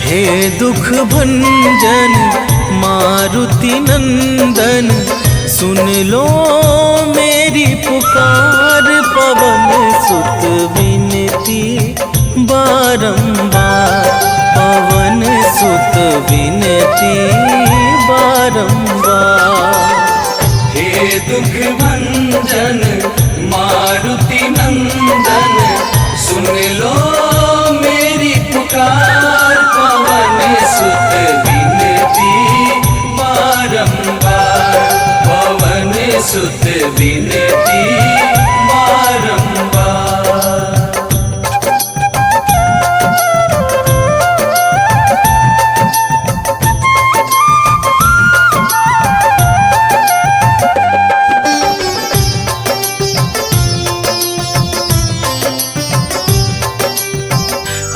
हे दुख भंजन मारुति नंदन, सुन लो मेरी पुकार। पवन सुत विनती बारंबार, पवन सुत विनती बारंबार। हे दुख भंजन मारुति नंदन, सुन लो मेरी पुकार। पवन सुत विनती बारंबार, पवन सुत विनती बारंबार।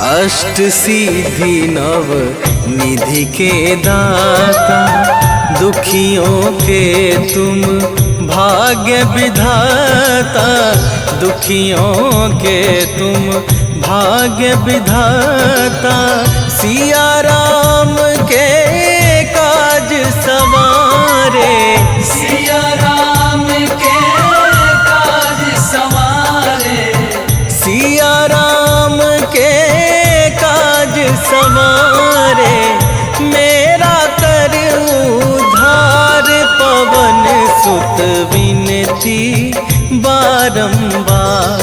अष्ट सिद्धि नव निधि के दाता, दुखियों के तुम भाग्य विधाता। दुखियों के तुम भाग्य विधाता, सिया राम के काज सवारे। सिया राम के काज सवारे, सिया राम के काज सवारे। मेरा कर उद्धार, पवन सुत विनती बारंबार,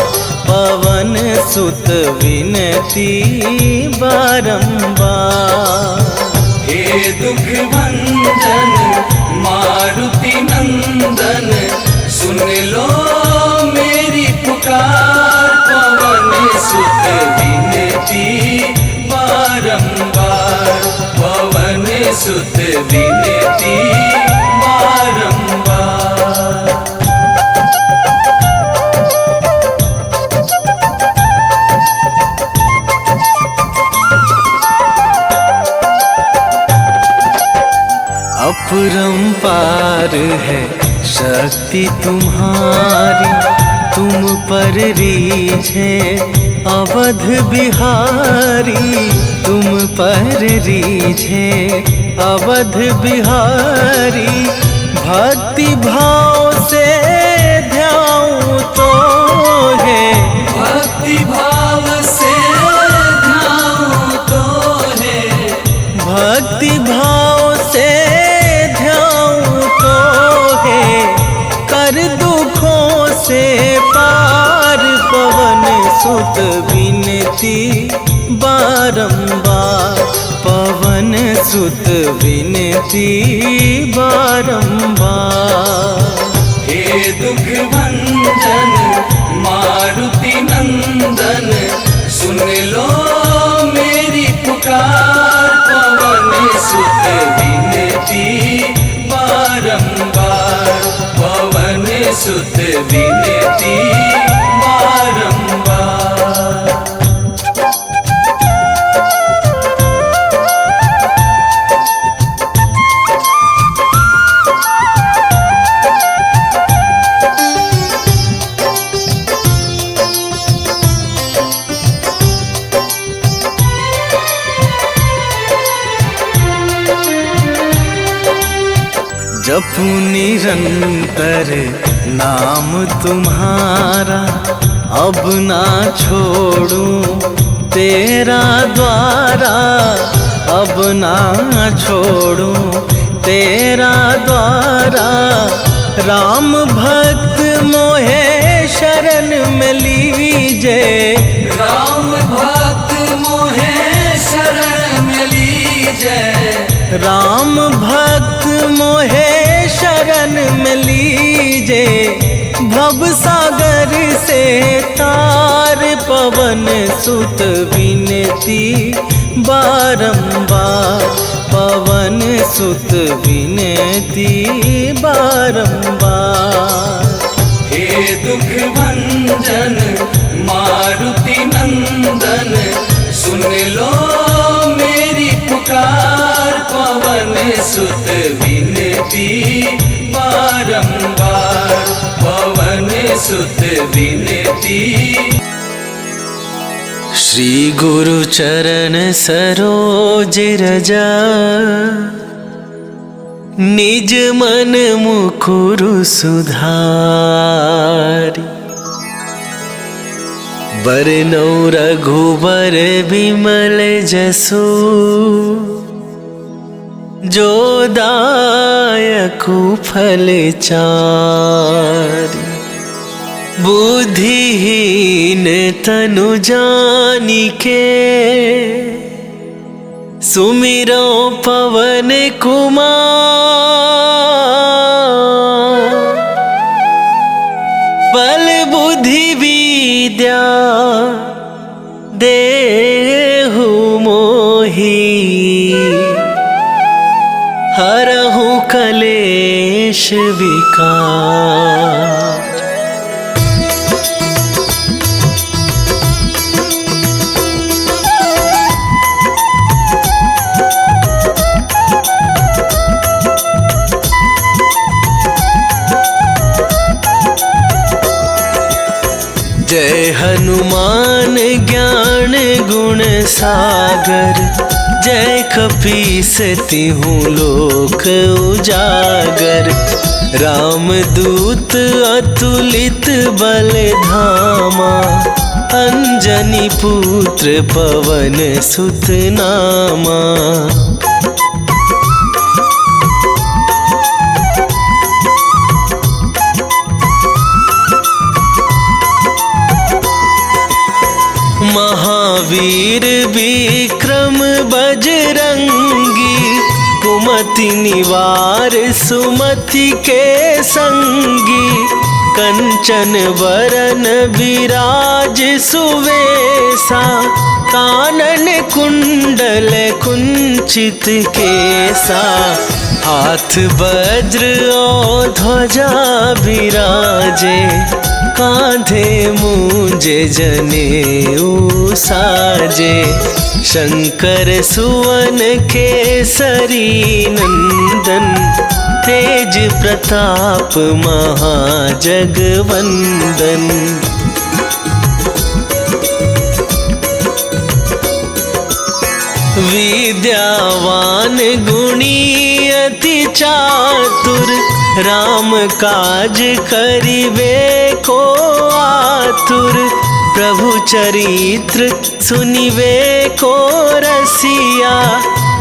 पवन सुत विनती बारंबार। हे दुख भंजन मारुति नंदन, सुन लो मेरी पुकार। पवन सुत विनती बारंबार, पवन सुत विनती बारंबार। अपरंपार है शक्ति तुम्हारी, तुम पर रीझे अवध बिहारी। तुम पर रीझे अवध बिहारी, भक्ति भाव से ध्याऊं तो है। भक्ति भाव से ध्याऊं तो है, भक्ति भाव से ध्याऊं तो है। कर दुखों से पार, पवन सुत विनती बारंबार, पवन सुत विनती बारंबार। हे दुख भंजन मारुति नंदन, सुन लो मेरी पुकार। पवन सुत विनती बारंबार, पवन सुत विनती बारंबार। जपू निरंतर नाम तुम्हारा, अब ना छोड़ूं तेरा द्वारा। अब ना छोड़ूं तेरा द्वारा। राम भक्त मोहे शरण में लीजे, राम भक्त मोहे शरण में लीजे। राम भक्त मोहे शरण में लीजे। भव सागर से तार, पवन सुत विनती बारंबार, पवन सुत विनती बारंबार। हे दुख भंजन मारुति नंदन, सुन लो मेरी पुकार। पवन सुत विनती बारंबार, पवन सुत विनती। श्री गुरु चरण सरोज रजा, निज मन मुकुरु सुधारी। बरनौ रघुबर बिमल जसु, जो दायकु फल चारि। बुद्धिहीन तनु जानिके, सुमिरो पवन कुमार। बल बुद्धि विद्या देहु मोहि, हरहु कलेश विकार। जय हनुमान ज्ञान गुण सागर, जय कपीस तिहु लोक उजागर। रामदूत अतुलित बल धामा, अंजनी पुत्र पवन सुत नामा। महावीर विक्रम बजरंगी, कुमति निवार सुमति के संगी। कंचन वरन विराज सुवेसा, कानन कुंडल कुंचित केसा। हाथ वज्र और ध्वजा विराजे, कांधे मूंजे जनेऊ साजे। शंकर सुवन केसरी नंदन, तेज प्रताप महाजगवंदन। विद्यावान गुणी अति चातुर, राम काज करिबे को आतुर। प्रभु चरित्र सुनिबे को रसिया,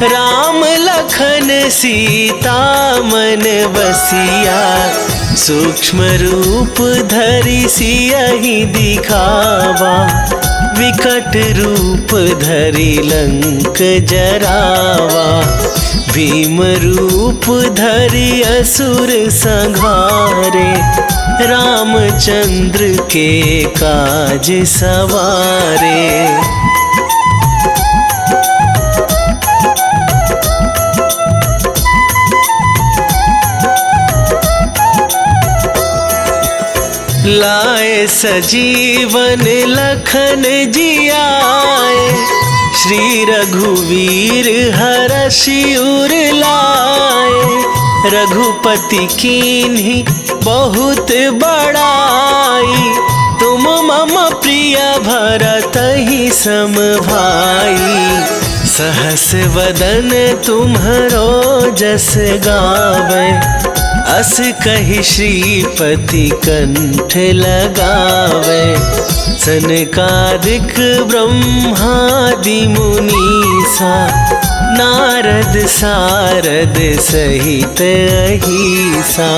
राम लखन सीता मन बसिया। सूक्ष्म रूप धरि सियहि दिखावा, विकट रूप धरि लंक जरावा। भीम रूप धरि असुर संहारे, रामचंद्र के काज सवारे। लाए सजीवन लखन जियाए, श्री रघुवीर हरषि उर लाए। रघुपति कीन्ही बहुत बड़ाई, तुम मम प्रिय भरतहि सम भाई। सहस वदन तुम्हरो जस गावे, अस कहि श्रीपति कंठ लगावे। सनकादिक ब्रह्मादि मुनीसा, नारद सारद सहित अहिसा।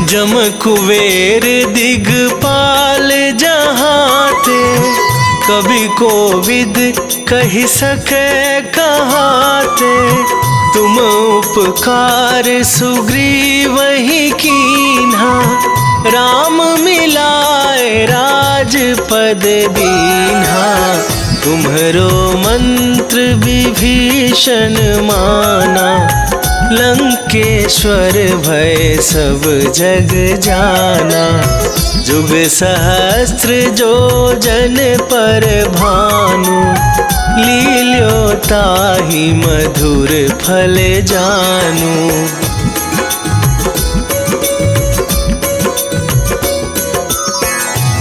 जम कुबेर दिगपाल जहाते, कवि कोविद कहि सके कहाते। तुम उपकार सुग्रीवहि कीन्हा, राम मिलाए राजपद दीन्हा। तुम्हरो मंत्र विभीषण माना, लंकेश्वर भय सब जग जाना। जुग सहस्त्र जो जन पर भानु, लील्यो ताहि मधुर फल जानू।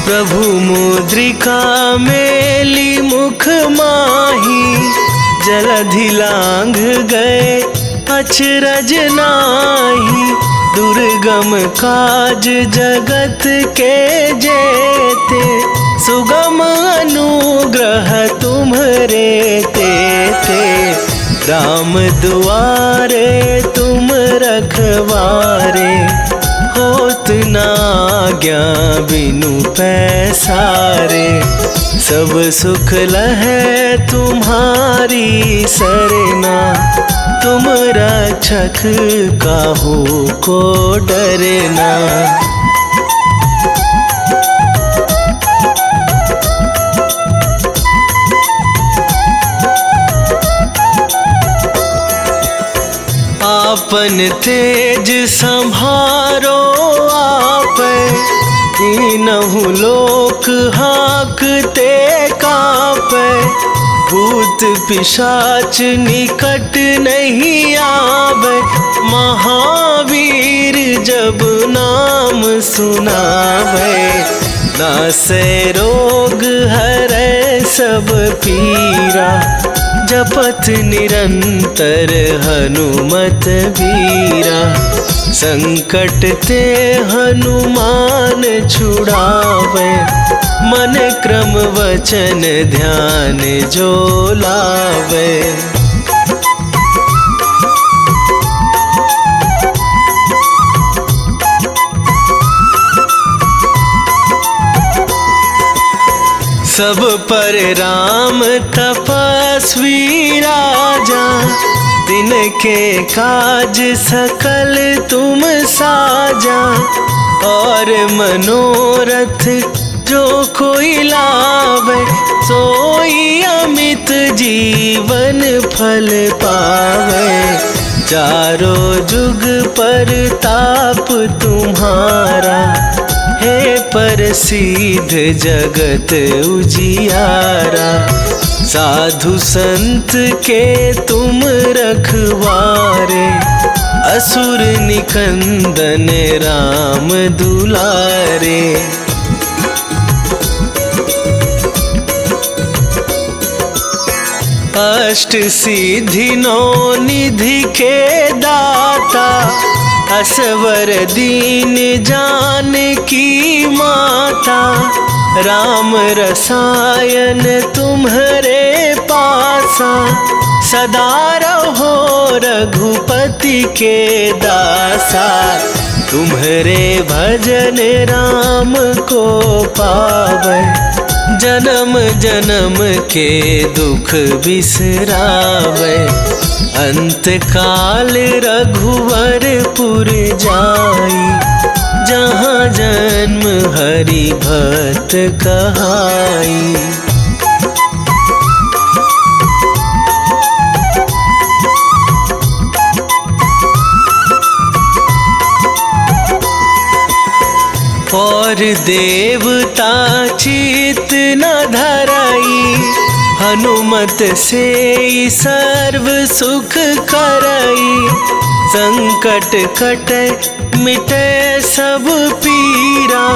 प्रभु मुद्रिका मेली मुख माही, जलधि लांघ गए अचरज नाही। दुर्गम काज जगत के जेते, सुगम अनुग्रह तुम्हरे तेते। राम दुआरे तुम रखवारे, होत न आज्ञा बिनु पैसारे। सब सुख लहै तुम्हारी सरना, तुम रक्षक काहू को डरना। आपन तेज संभारो आप, तीनहु लोक हाँकते कांपे। भूत पिशाच निकट नहीं आवे, महावीर जब नाम सुनावे। नासै रोग हरै सब पीरा, जपत निरंतर हनुमत वीरा। संकट ते हनुमान छुड़ावे, मन क्रम वचन ध्यान जो लावे। सब पर राम तपस्वी राजा, तिनके काज सकल तुम साजा। और मनोरथ जो कोई लावे, सोई अमित जीवन फल पावे। चारों जुग पर ताप तुम्हारा, हे प्रसिद्ध जगत उजियारा। साधु संत के तुम रखवारे, असुर निकंदन राम दुलारे। अष्ट सिद्धि नौ निधि के दाता, असवर दीन जानकी माता। राम रसायन तुम्हरे पासा, सदा रहो रघुपति के दासा। तुम्हरे भजन राम को पावे, जन्म जन्म के दुख बिसरावे। अंत काल रघुवरपुर जाई, जहाँ जन्म हरि भक्त कहाई। और देवता चित न धराई, हनुमत से सर्व सुख करई। संकट कटे मिटे सब पीरा,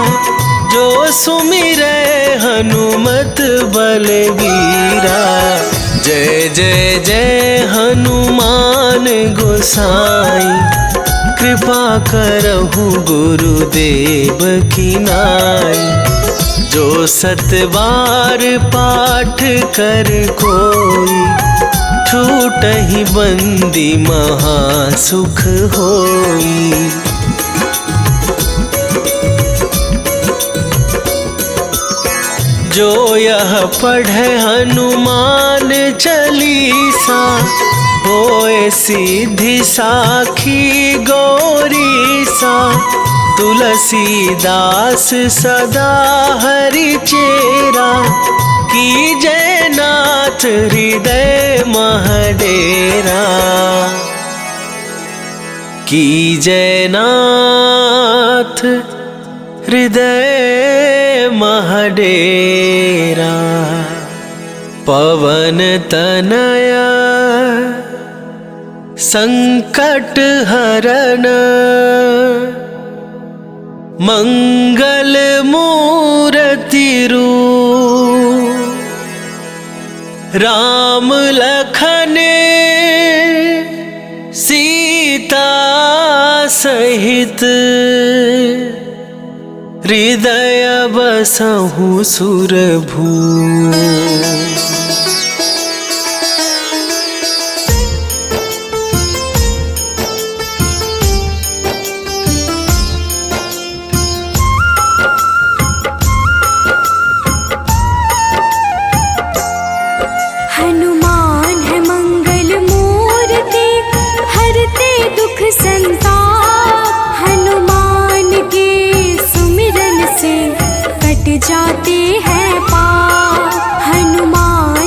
जो सुमिरै हनुमत बलवीरा। जय जय जय हनुमान गोसाई, कृपा करहु गुरुदेव की नाई। जो सतबार पाठ कर कोई, छूटहि बंदी महासुख होई। जो यह पढ़े हनुमान चालीसा, होए सिद्धि साखी गौरीसा। तुलसीदास सदा हरि चेरा, की जयनाथ हृदय महडेरा, की जयनाथ हृदय महडेरा। पवन तनया संकट हरन, मंगल मूर्ति रूप, राम लखन सीता सहित, हृदय बसहु सुरभू। हनुमान है मंगल मूर्ति, हरते दुख संताप। हनुमान के सुमिरन से कट जाते हैं पाप। हनुमान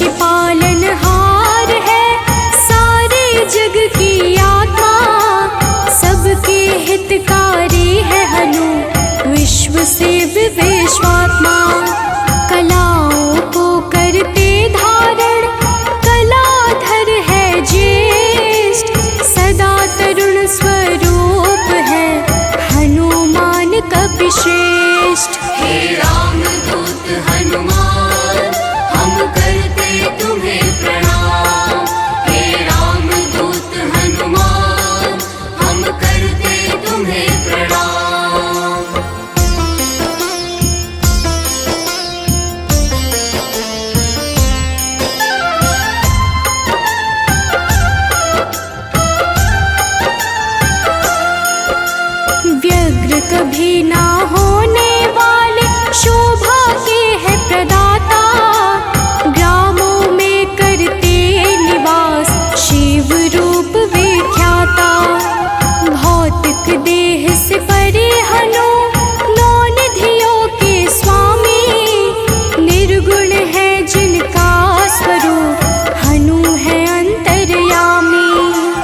के पालनहार है, सारे जग की आत्मा, सबके हितकारी है हनु, विश्व से विश्वात्मा। कलाओं को करते धारण, कलाधर है ज्येष्ठ, सदा तरुण स्वरूप है हनुमान कपिश्रेष्ठ। हे रामदूत हनुमान, हम करते तुम्हें प्रणाम। हे रामदूत हनुमान, हम करते तुम्हें प्रणाम। व्यग्र कभी ना होने वाले, शोभा के है प्रदाता, ग्रामों में करते निवास, शिव रूप विख्याता। भौतिक देह से परे हनु, नौ निधियों के स्वामी, निर्गुण है जिनका स्वरूप, हनु है अंतर्यामी।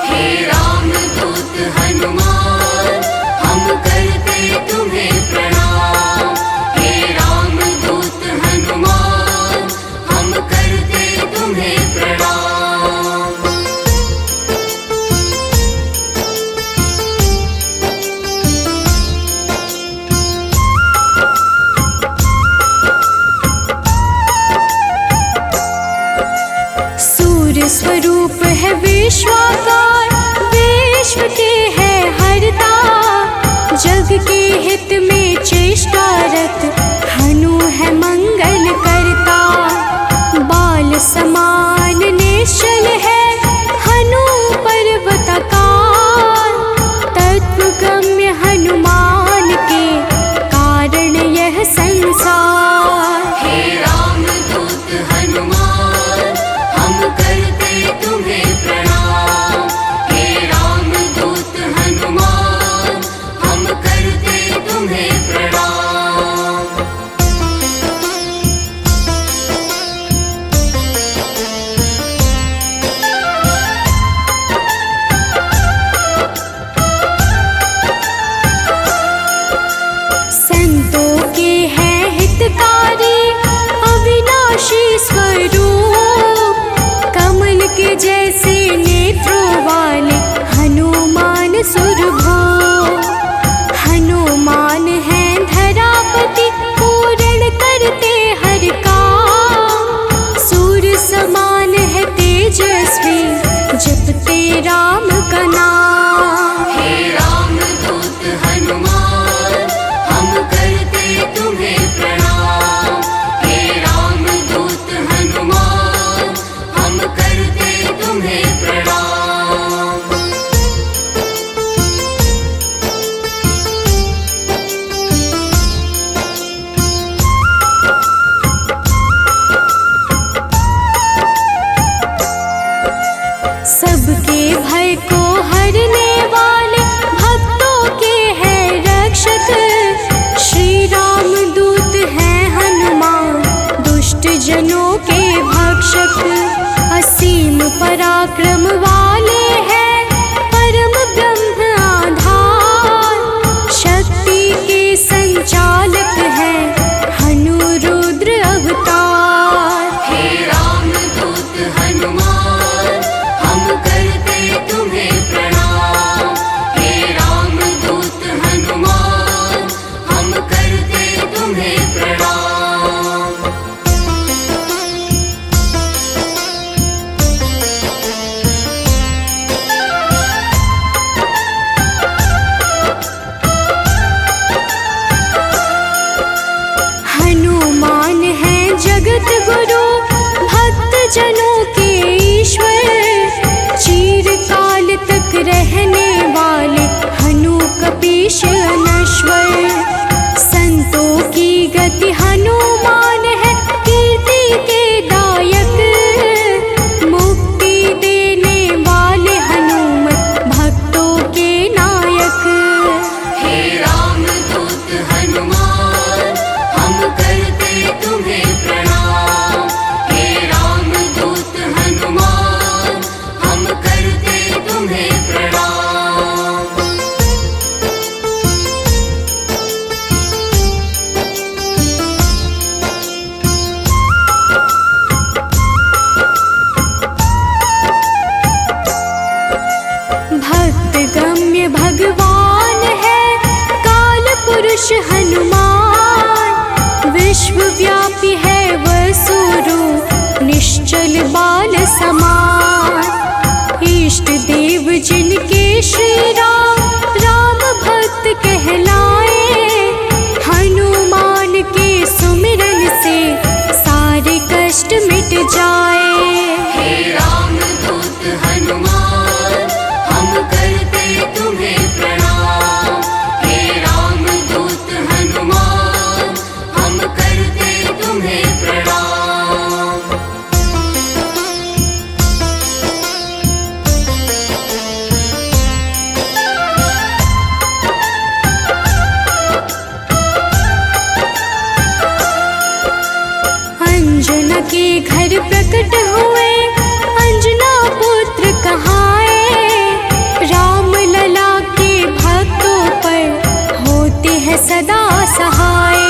हे रामदूत हनुमान, हम करते तुम्हें प्रणाम। हे रामदूत हनुमान, हम करते तुम्हें प्रणाम। सूर्य स्वरूप है विश्वाकार, विश्व के है हरता, जग के हित में चेष्टारत, हनु है मंगल करता। बाल समान निश्चल है हनु पर्वताकार, तत्वगम्य हनुमान के कारण यह संसार। हे रामदूत हनुमान, हम करते तुम्हें प्रणाम। हे रामदूत हनुमान, हम करते तुम्हें प्रणाम। संतों के हैं हितकारी, अविनाशी स्वरूप, कमल के जैसे नेत्रों वाले हनुमान सुरभो। हनुमान है धरापति, पूर्ण करते हर काम, सूर्य समान है तेजस्वी, जपते राम का नाम। हे रामदूत हनुमान, हम करते तुम्हें प्रणाम। हे रामदूत हनुमान, हम करते तुम्हें प्रणाम। सबके भय को हरने वाले, भक्तों के हैं रक्षक, श्री राम दूत हैं हनुमान, दुष्ट जनों के भक्षक। असीम पराक्रम वाले हैं, परम ब्रह्म आधार, शक्ति के संचालक हैं हनु रुद्र अवतार। हे रामदूत हनुमान, हम करते तुम्हें प्रणाम। हे रामदूत हनुमान, हम करते तुम्हें प्रणाम। हनुमान है जगत गुरु, भक्त जनों के ईश्वर, चिरकाल तक रहने वाले हनु कपीश अनश्वर। संतों की गति हनुमान है, कीर्ति के दायक, मुक्ति देने वाले हनुमत, भक्तों के नायक। हे रामदूत हनुमान, हम करते तुम्हें प्रणाम। हे रामदूत हनुमान, विश्वव्यापी है वसुरूप निश्चल बाल समान। इष्ट देव जिनके श्री राम, राम भक्त कहलाए, हनुमान के सुमिरन से सारे कष्ट मिट जाए। हे राम दूत हनुमान, हम करते तुम्हें प्रणाम। हे राम दूत हनुमान, हम करते तुम्हें प्रणाम। अंजना के घर प्रकट हुए, अंजना पुत्र कहाए, राम लला के भक्तों पर होते हैं सदा सहाय।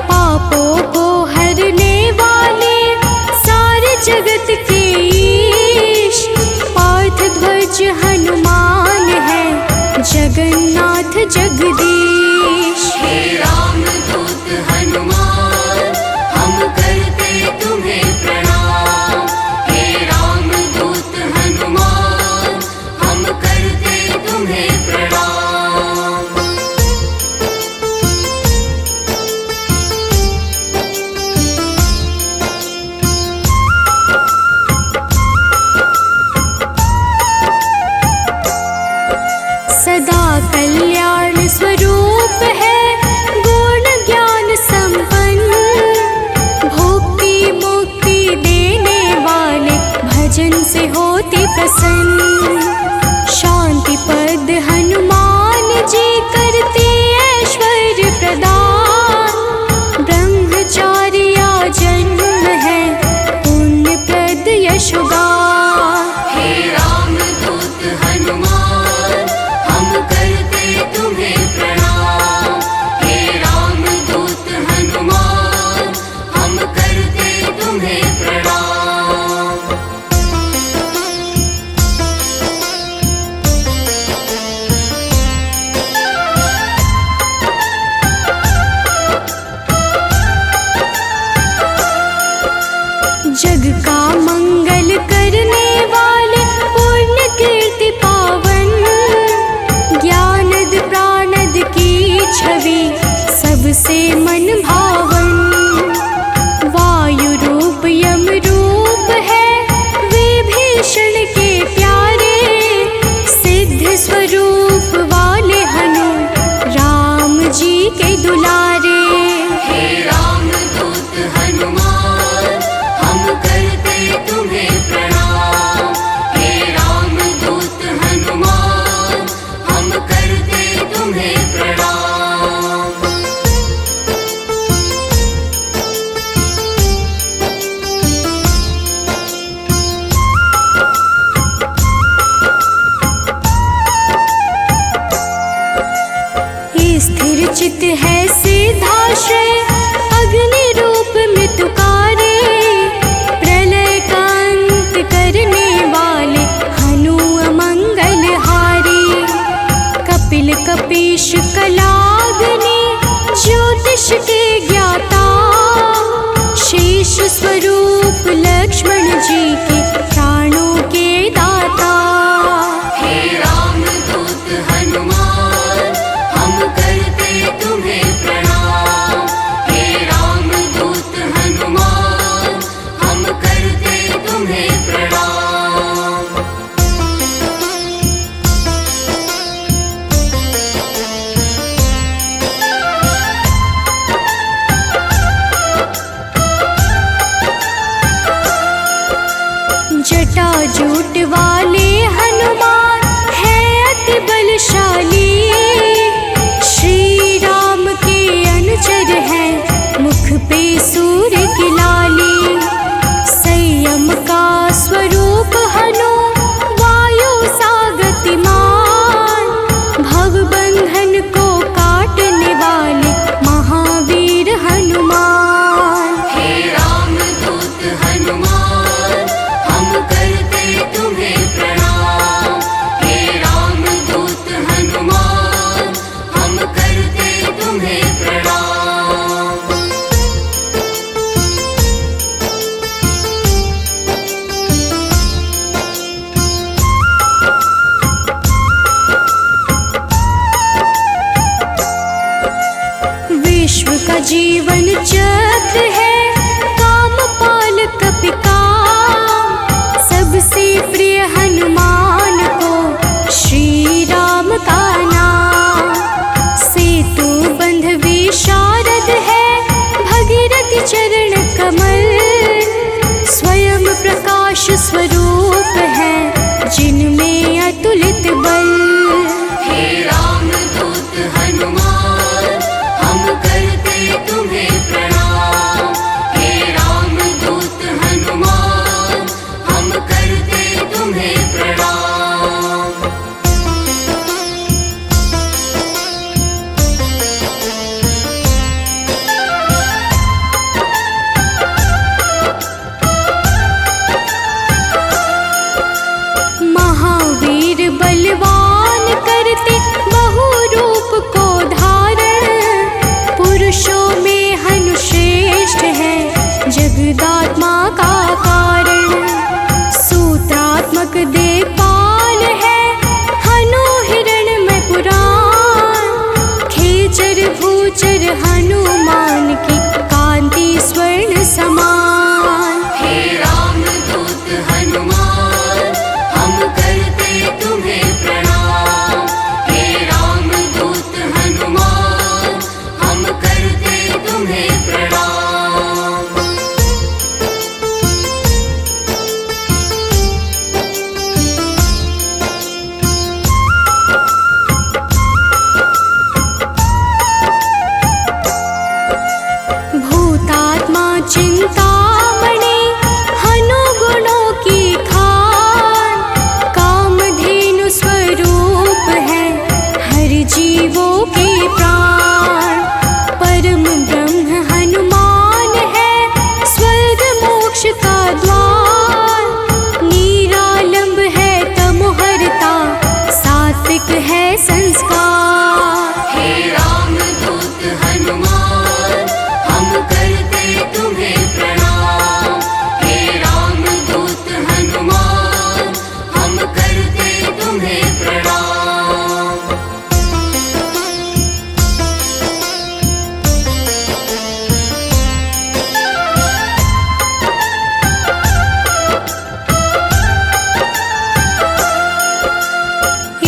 पापों को हरने वाले सारे जगत के ईश, पार्थ ध्वज हनुमान है जगन्नाथ जगदीश। हे राम दूत हनुमान, हम करते तुम्हें प्रणाम। हे राम दूत हनुमान, हम करते तुम्हें प्रणाम। सदा कल्याण स्वरूप है, गुण ज्ञान संपन्न, भक्ति मुक्ति देने वाले भजन से होते प्रसन्न। शांति पद हनुमान जी करते ऐश्वर्य प्रदान, ब्रह्मचारिया जन्म है पुण्य प्रद यशोगान। हे राम दूत हनुमान, हम करते तुम्हें प्रणाम। हे राम दूत हनुमान, हम करते तुम्हें प्रणाम। जग का मंगल करने वाले पुण्य कीर्ति पावन, ज्ञानद प्राणद की छवि सबसे मन भावन। वायु रूप यम रूप है विभीषण के प्यारे, सिद्ध स्वरूप वाले हनु राम जी के दुलारे। हे राम दूत हनुमान, हम करते तुम्हें प्रणाम। हे राम दूत हनुमान, हम करते तुम्हें प्रणाम। स्थिर चित है सिद्धाश्रय, अग्नि रूप मृत्युकारे, प्रलय का अंत करने वाले हनु अमंगल हारी। कपिल कपीश कलाग्नि ज्योतिष के ज्ञाता, शेष स्वरूप लक्ष्मण जी के प्राणों के दाता। हे राम दूत हनुमान, हम करते तुम्हें प्रणाम। हे राम दूत हनुमान, हम करते तुम्हें प्रणाम। जटाजूट वाले हनुमान है अति बलशाली, श्री राम के अनुचर है मुख पे सूर्य की लाली। संयम का स्वरूप हनु वायु सा गतिमान, भवबंधन को काटने वाले महावीर हनुमान। हे राम दूत हनुमान, हम करते तुम्हें प्रणाम। हे राम दूत हनुमान, हम करते तुम्हें विनाश स्वरूप है जिनमें अतुलित बल। हे रामदूत हनुमान हम करते तुम्हें प्रणाम। हे रामदूत हनुमान हम करते तुम्हें प्रणाम। महावीर बलवान करते बहु रूप को धारण, पुरुषों में हनु श्रेष्ठ है जगदात्मा का कारण। सूत्रात्मक देवपाल है हनु हिरण्मय पुराण, खेचर भूचर हनुमान की कांति स्वर्ण समान। हे रामदूत हनुमान हम करते तुम्हें प्रणाम। हे रामदूत हनुमान हम करते तुम्हें प्रणाम। भूतात्मा चिंतामणि हनु गुणों की खान, कामधेनु स्वरूप है हर जीवों के प्राण। परम ब्रह्म हनुमान है स्वर्ग मोक्ष का द्वार, निरालंब है तमोहरता सात्विक है संस्कार। हे रामदूत हनुमान हम करते तुम्हें प्रणाम। हे रामदूत हनुमान हम करते तुम्हें प्रणाम।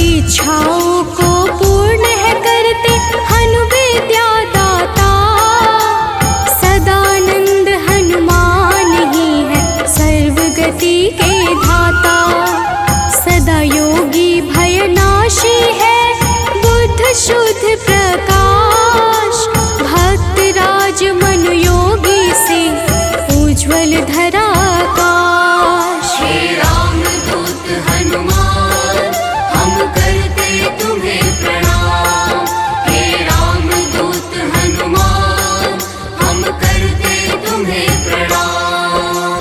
इच्छाओं को पूर्ण है करते हनु विद्या दाता, सदानंद हनुमान ही है सर्वगति के धाता। सदा योगी भयनाशी है बुद्ध शुद्ध प्रकाश, भक्त राज मनु योगी से उज्ज्वल धरा आकाश। हे रामदूत हनुमान हम करते तुम्हें प्रणाम। हे रामदूत हनुमान हम करते तुम्हें प्रणाम।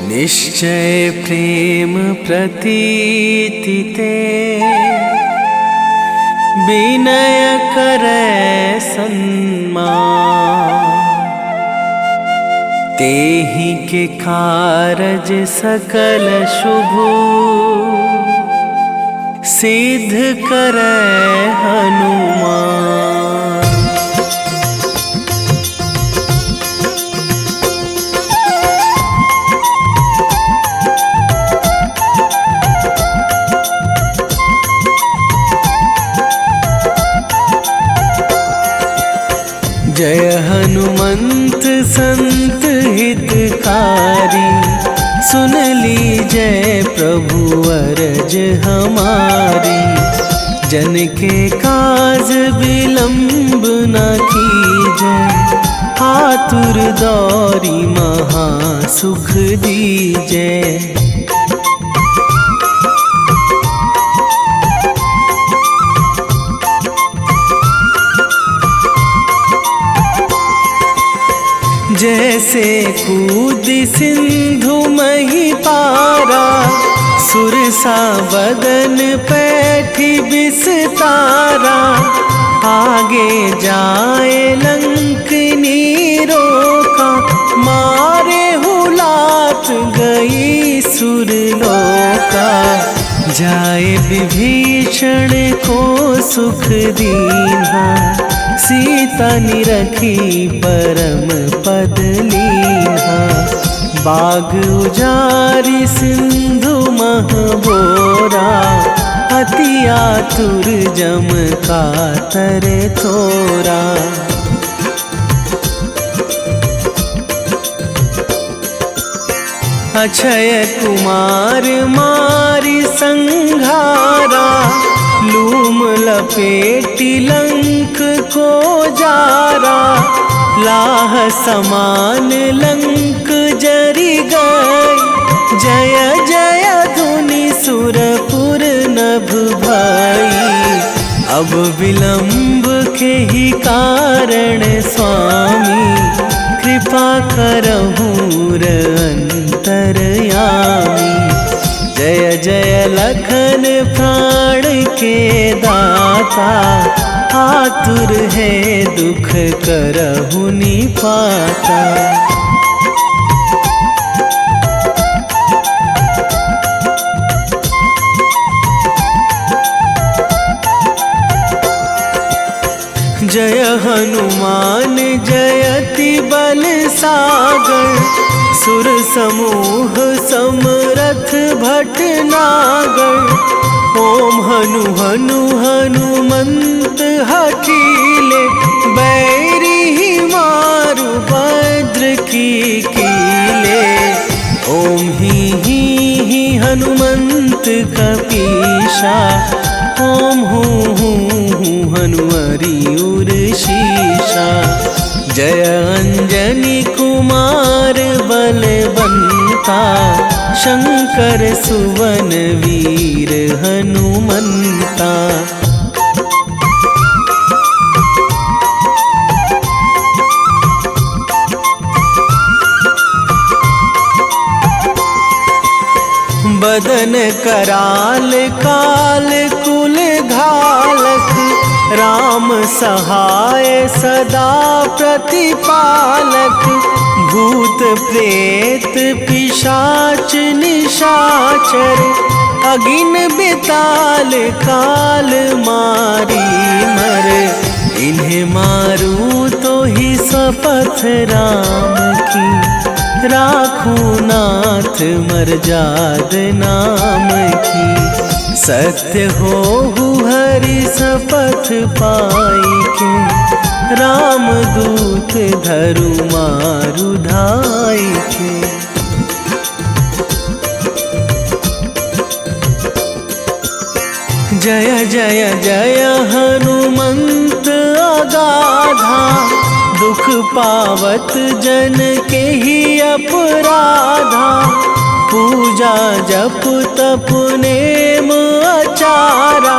निश्चय प्रेम प्रतीति ते, विनय करे सन्मान। तेहि के कारज सकल शुभ, सिद्ध करे हनुमान। जय हनुमंत संत हितकारी, सुन लीजय प्रभु अरज हमारी। जन के काज विलंब न कीजय, आतुर दौरी महा सुख दीजय। जैसे कूद सिंधु मही पारा, सुरसा बदन पैठी बिस्तारा। आगे जाए लंकनी रोका, मारे हुलात गई सुरलोका। जाए विभीषण को सुख दीन्हा, सीता निरखी परम पद लीन्हा। बाग उजारी सिंधु महबोरा, अति आतुर जम कातर थोरा। अक्षय कुमार मारी संघारा, लूम लपेटी लंक को जारा, लाह समान लंक जरी गई, जय जय धुनि सुरपुर नभ भई। अब विलंब के ही कारण स्वामी, कृपा करहूँ अंतरयामी। जय जय लखन प्राण के दाता, आतुर है दुख करहु निपाता। जय हनुमान जयति बल सागर, सुर समूह समरथ भटनागर। ओम हनु हनु हनुमंत हठीले, बैरी मारु भद्र की कीले। ओम ही हनुमंत कपीशा, ओम हूँ हनुमरी उर शीशा। जय अंजनी कुमार बलवंता, शंकर सुवन वीर हनुमंता। बदन कराल काल कुल घालक, राम सहाय सदा प्रतिपालक। भूत प्रेत पिशाच निशाचर, अगिन बिताल काल मारी मर। इन्हें मारूं तो ही शपथ राम की, राखूं नाथ मर्याद नाम की। सत्य हो हरि शपथ पाई के, राम दूत धरु मारु धाई के। जय जय जय हनुमंत अगाधा, दुख पावत जन के ही अपराधा। पूजा जप तप नेम आचारा,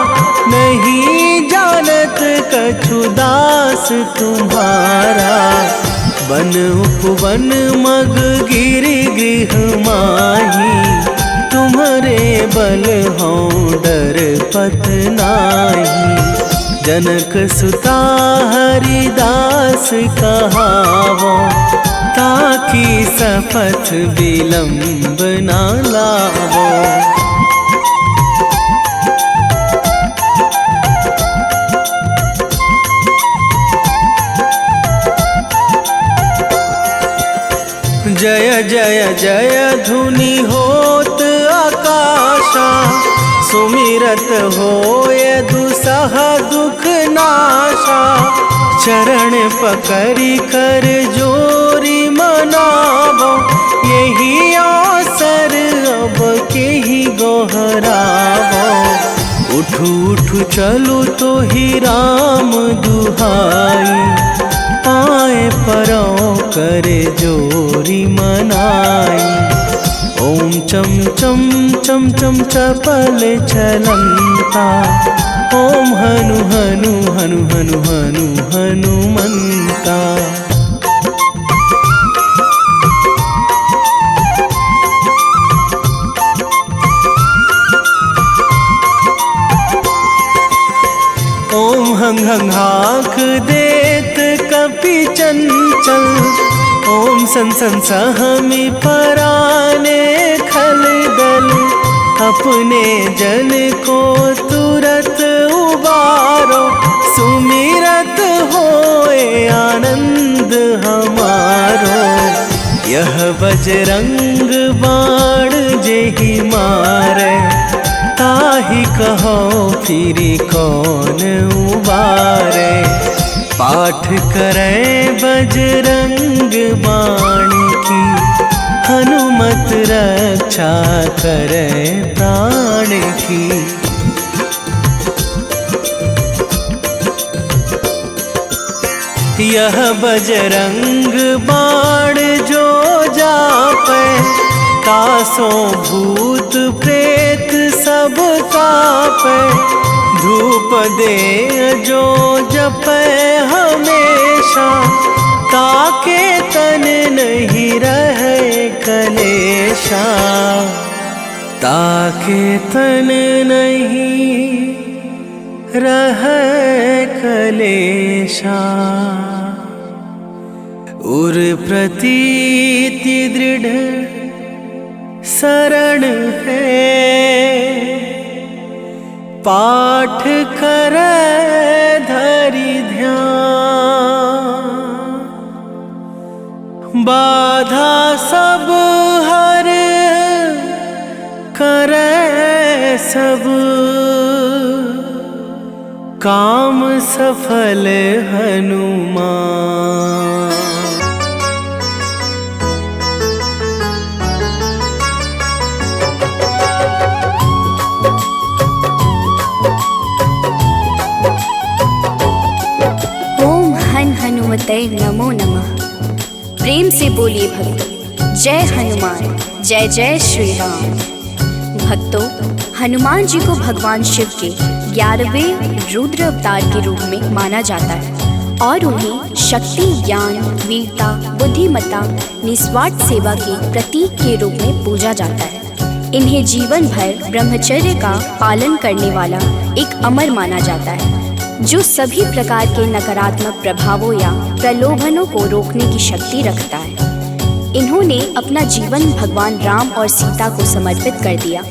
नहीं जानत कछु दास तुम्हारा। बन उपवन मग गिरि गृह माही, तुम्हारे बल हों डर पत नाही। जनक सुता हरिदास कहावो, ताकि शपथ विलंब ना लावो। जय जय जय धुनि होत आकाशा, सुमिरत होय दुसह दुख नाशा। चरण पकड़ी कर जोरी मनावो, यही अवसर अब के ही गोहरावो। उठू उठू चलो तो ही राम दुहाई, पाए परों करे जोरी मनाई। ओम चम चम चम चम चपल चलंता, ओम हनु हनु हनु हनु हनु हनुमंता। ओम हंग हंग हाक देत कपि चंचल, ओम सन सन सहमी पराने खल दल। अपने जन को तुरत उबारो, सुमिरत होए आनंद हमारो। यह बजरंग बाण जेहि मारे, ताहि कहो फिरि कौन उबारे। पाठ करे बजरंग बाण की, हनुमान हनुमत रक्षा करे प्राण की। यह बजरंग बाण जो जापै, तासों भूत प्रेत सब कापै। धूप दे जो जपै हमेशा, ताके तन नहीं रहे कलेशा। ताके तन नहीं रहे कलेशा। उर प्रतीति दृढ़ शरण है, पाठ करे धरि ध्यान। बाधा सब हर करे सब, काम सफल हनुमान। ओम हन हनुमते नमो नमः। प्रेम से बोलिए भक्तों, जय हनुमान, जय जय श्री राम। भक्तों, हनुमान जी को भगवान शिव के 11वें रुद्र अवतार के रूप में माना जाता है और उन्हें शक्ति, ज्ञान, वीरता, बुद्धिमत्ता, निस्वार्थ सेवा के प्रतीक के रूप में पूजा जाता है। इन्हें जीवन भर ब्रह्मचर्य का पालन करने वाला एक अमर माना जाता है, जो सभी प्रकार के नकारात्मक प्रभावों या प्रलोभनों को रोकने की शक्ति रखता है। इन्होंने अपना जीवन भगवान राम और सीता को समर्पित कर दिया।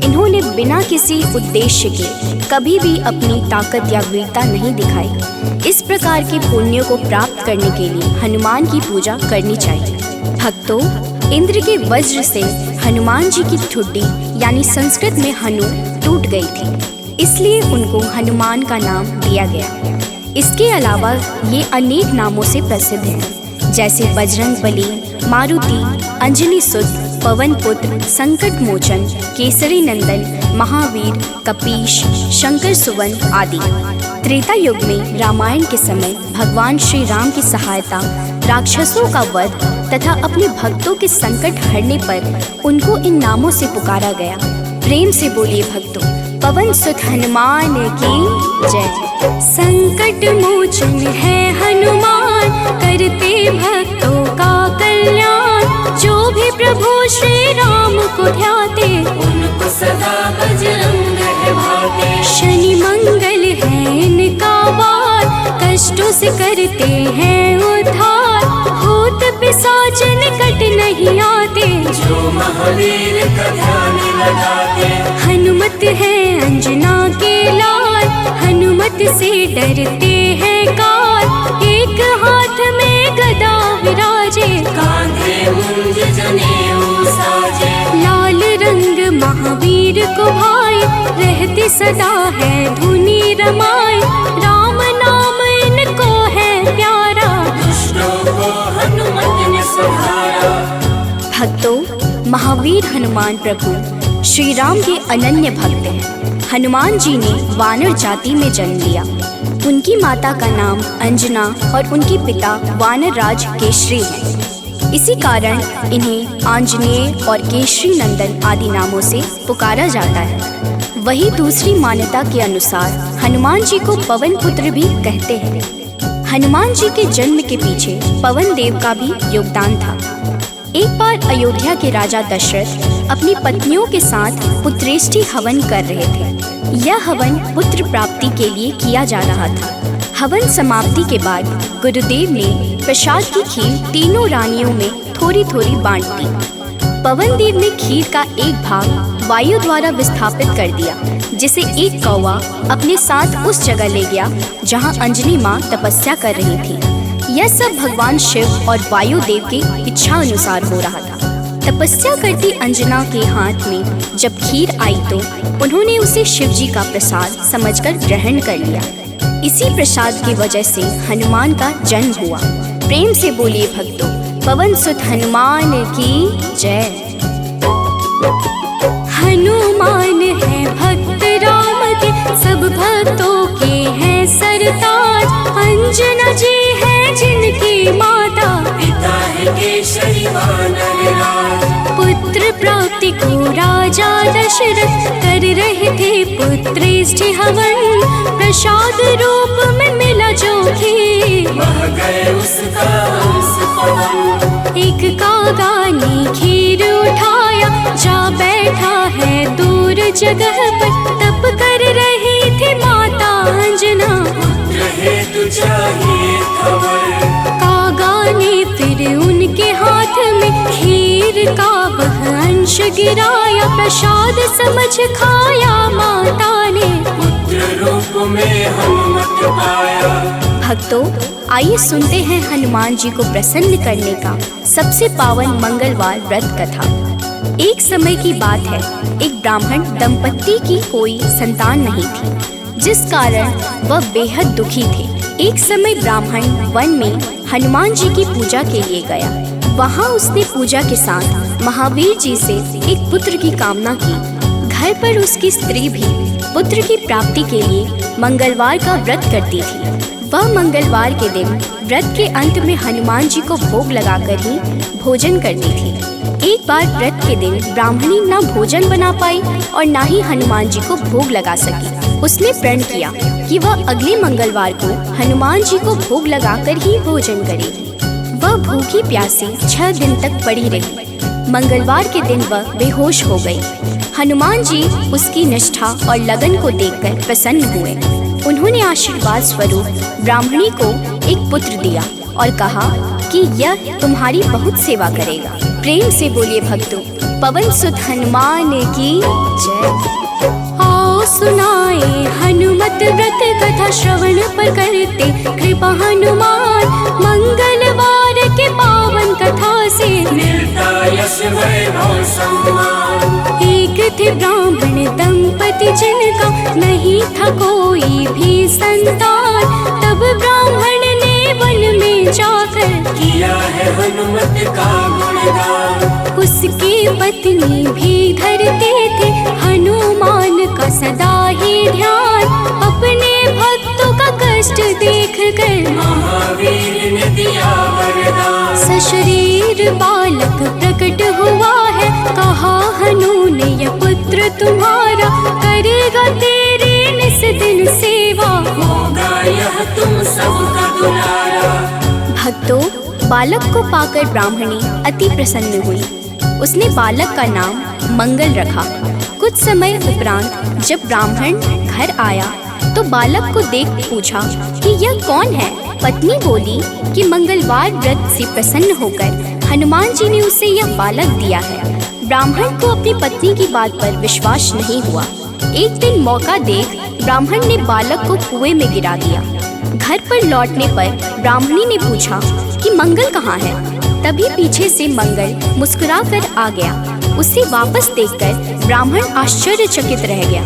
इन्होंने बिना किसी उद्देश्य के कभी भी अपनी ताकत या वीरता नहीं दिखाई। इस प्रकार के पुण्यों को प्राप्त करने के लिए हनुमान की पूजा करनी चाहिए। भक्तों, इंद्र के वज्र से हनुमान जी की ठुड्डी यानी संस्कृत में हनु टूट गई थी, इसलिए उनको हनुमान का नाम दिया गया। इसके अलावा ये अनेक नामों से प्रसिद्ध हैं, जैसे बजरंग बली, मारुति, अंजनी सुत, पवन पुत्र, संकट मोचन, केसरी नंदन, महावीर, कपीश, शंकर सुवन आदि। त्रेता युग में रामायण के समय भगवान श्री राम की सहायता, राक्षसों का वध तथा अपने भक्तों के संकट हरने पर उनको इन नामों से पुकारा गया। प्रेम से बोलिए भक्तों, पवन सुत हनुमान की जय। संकट मोचन है हनुमान, करते भक्तों का कल्याण। जो भी प्रभु श्री राम को ध्याते, उनको सदा बजरंग है भाते। शनि मंगल है इनका वार, कष्टों से करते हैं उद्धार। भूत पिशाच निकट नहीं आते, जो महावीर का ध्यान लगाते। हनुमत है अंजना के लाल, हनुमत से डरते हैं काल। एक हाथ में गदा विराजे, कांधे मुंज जनेऊ साजे। लाल रंग महावीर को भाई, रहते सदा है धुनी रमाए। राम नाम इनको है प्यारा, दुष्टों को हनुमत ने संहारा। भक्तों, महावीर हनुमान प्रभु श्री राम के अनन्य भक्त हैं। हनुमान जी ने वानर जाति में जन्म लिया। उनकी माता का नाम अंजना और उनके पिता वानर राज केशरी हैं। इसी कारण इन्हें आंजनेय और केशरी नंदन आदि नामों से पुकारा जाता है। वही दूसरी मान्यता के अनुसार हनुमान जी को पवन पुत्र भी कहते हैं। हनुमान जी के जन्म के पीछे पवन देव का भी योगदान था। एक बार अयोध्या के राजा दशरथ अपनी पत्नियों के साथ पुत्रेष्टि हवन कर रहे थे। यह हवन पुत्र प्राप्ति के लिए किया जा रहा था। हवन समाप्ति के बाद गुरुदेव ने प्रसाद की खीर तीनों रानियों में थोड़ी थोड़ी बांट दी। पवन देव ने खीर का एक भाग वायु द्वारा विस्थापित कर दिया, जिसे एक कौवा अपने साथ उस जगह ले गया जहाँ अंजनी माँ तपस्या कर रही थी। यह सब भगवान शिव और वायु देव की इच्छा अनुसार हो रहा था। तपस्या करती अंजना के हाथ में जब खीर आई तो उन्होंने उसे शिव जी का प्रसाद समझकर ग्रहण कर लिया। इसी प्रसाद की वजह से हनुमान का जन्म हुआ। प्रेम से बोलिए भक्तों, पवन सुत हनुमान की जय। हनुमान है भक्त राम के, सब भक्तों के हैं सरताज। अंजना जी है जिनकी माता, पिता है केसरी वानर राज। पुत्र प्राप्ति को राजा दशरथ कर रहे थे पुत्रेष्ठ हवन। प्रसाद रूप में मिला जो खीर, बह गए उसका हंस पवन। एक कागा ने खीर उठाया, जा बैठा है दूर जगह पर। तप कर रही थी माता अंजना, पुत्र हेतु चाहिए खबर। कागा ने फिर उनके हाथ में खीर का वह अंश गिराया। प्रसाद समझ खाया माता ने, पुत्र रूप में हनुमत पाया। भक्तों, आइए सुनते हैं हनुमान जी को प्रसन्न करने का सबसे पावन मंगलवार व्रत कथा। एक समय की बात है, एक ब्राह्मण दंपत्ति की कोई संतान नहीं थी, जिस कारण वह बेहद दुखी थे। एक समय ब्राह्मण वन में हनुमान जी की पूजा के लिए गया। वहाँ उसने पूजा के साथ महावीर जी से एक पुत्र की कामना की। घर पर उसकी स्त्री भी पुत्र की प्राप्ति के लिए मंगलवार का व्रत करती थी। वह मंगलवार के दिन व्रत के अंत में हनुमान जी को भोग लगाकर ही भोजन करती थी। एक बार व्रत के दिन ब्राह्मणी न भोजन बना पाई और न ही हनुमान जी को भोग लगा सकी। उसने प्रण किया कि वह अगले मंगलवार को हनुमान जी को भोग लगाकर ही भोजन करेगी। वह भूखी प्यासी 6 दिन तक पड़ी रही। मंगलवार के दिन वह बेहोश हो गई। हनुमान जी उसकी निष्ठा और लगन को देखकर प्रसन्न हुए। उन्होंने आशीर्वाद स्वरूप ब्राह्मणी को एक पुत्र दिया और कहा कि यह तुम्हारी बहुत सेवा करेगा। प्रेम से बोलिए भक्तों, पवन सुत हनुमान की जय। आओ सुनाए हनुमत व्रत कथा, श्रवण पर करते कृपा हनुमान। मंगलवार के पावन कथा से मिलता यश वैभव सम्मान। एक थे ब्राह्मण दंपति जिनका, नहीं था कोई भी संतान। तब ब्राह्मण ने वन में जाकर किया है हनुमत का गुणगान। उसकी पत्नी भी धरते थे हनुमान का सदा ही ध्यान। अपने भक्तों का कष्ट देख कर महावीर ने दिया वरदान। सशरीर बालक प्रकट हुआ है, कहा हनु ने यह पुत्र तुम्हारा। करेगा तेरी निस दिन सेवा, होगा यह तुम सबका दुलारा। भक्तों, बालक को पाकर ब्राह्मणी अति प्रसन्न हुई। उसने बालक का नाम मंगल रखा। कुछ समय उपरांत जब ब्राह्मण घर आया तो बालक को देख पूछा कि यह कौन है। पत्नी बोली कि मंगलवार व्रत से प्रसन्न होकर हनुमान जी ने उसे यह बालक दिया है। ब्राह्मण को अपनी पत्नी की बात पर विश्वास नहीं हुआ। एक दिन मौका देख ब्राह्मण ने बालक को कुएं में गिरा दिया। घर पर लौटने पर ब्राह्मणी ने पूछा कि मंगल कहाँ है। तभी पीछे से मंगल मुस्कुरा कर आ गया। उसे वापस देखकर ब्राह्मण आश्चर्यचकित रह गया।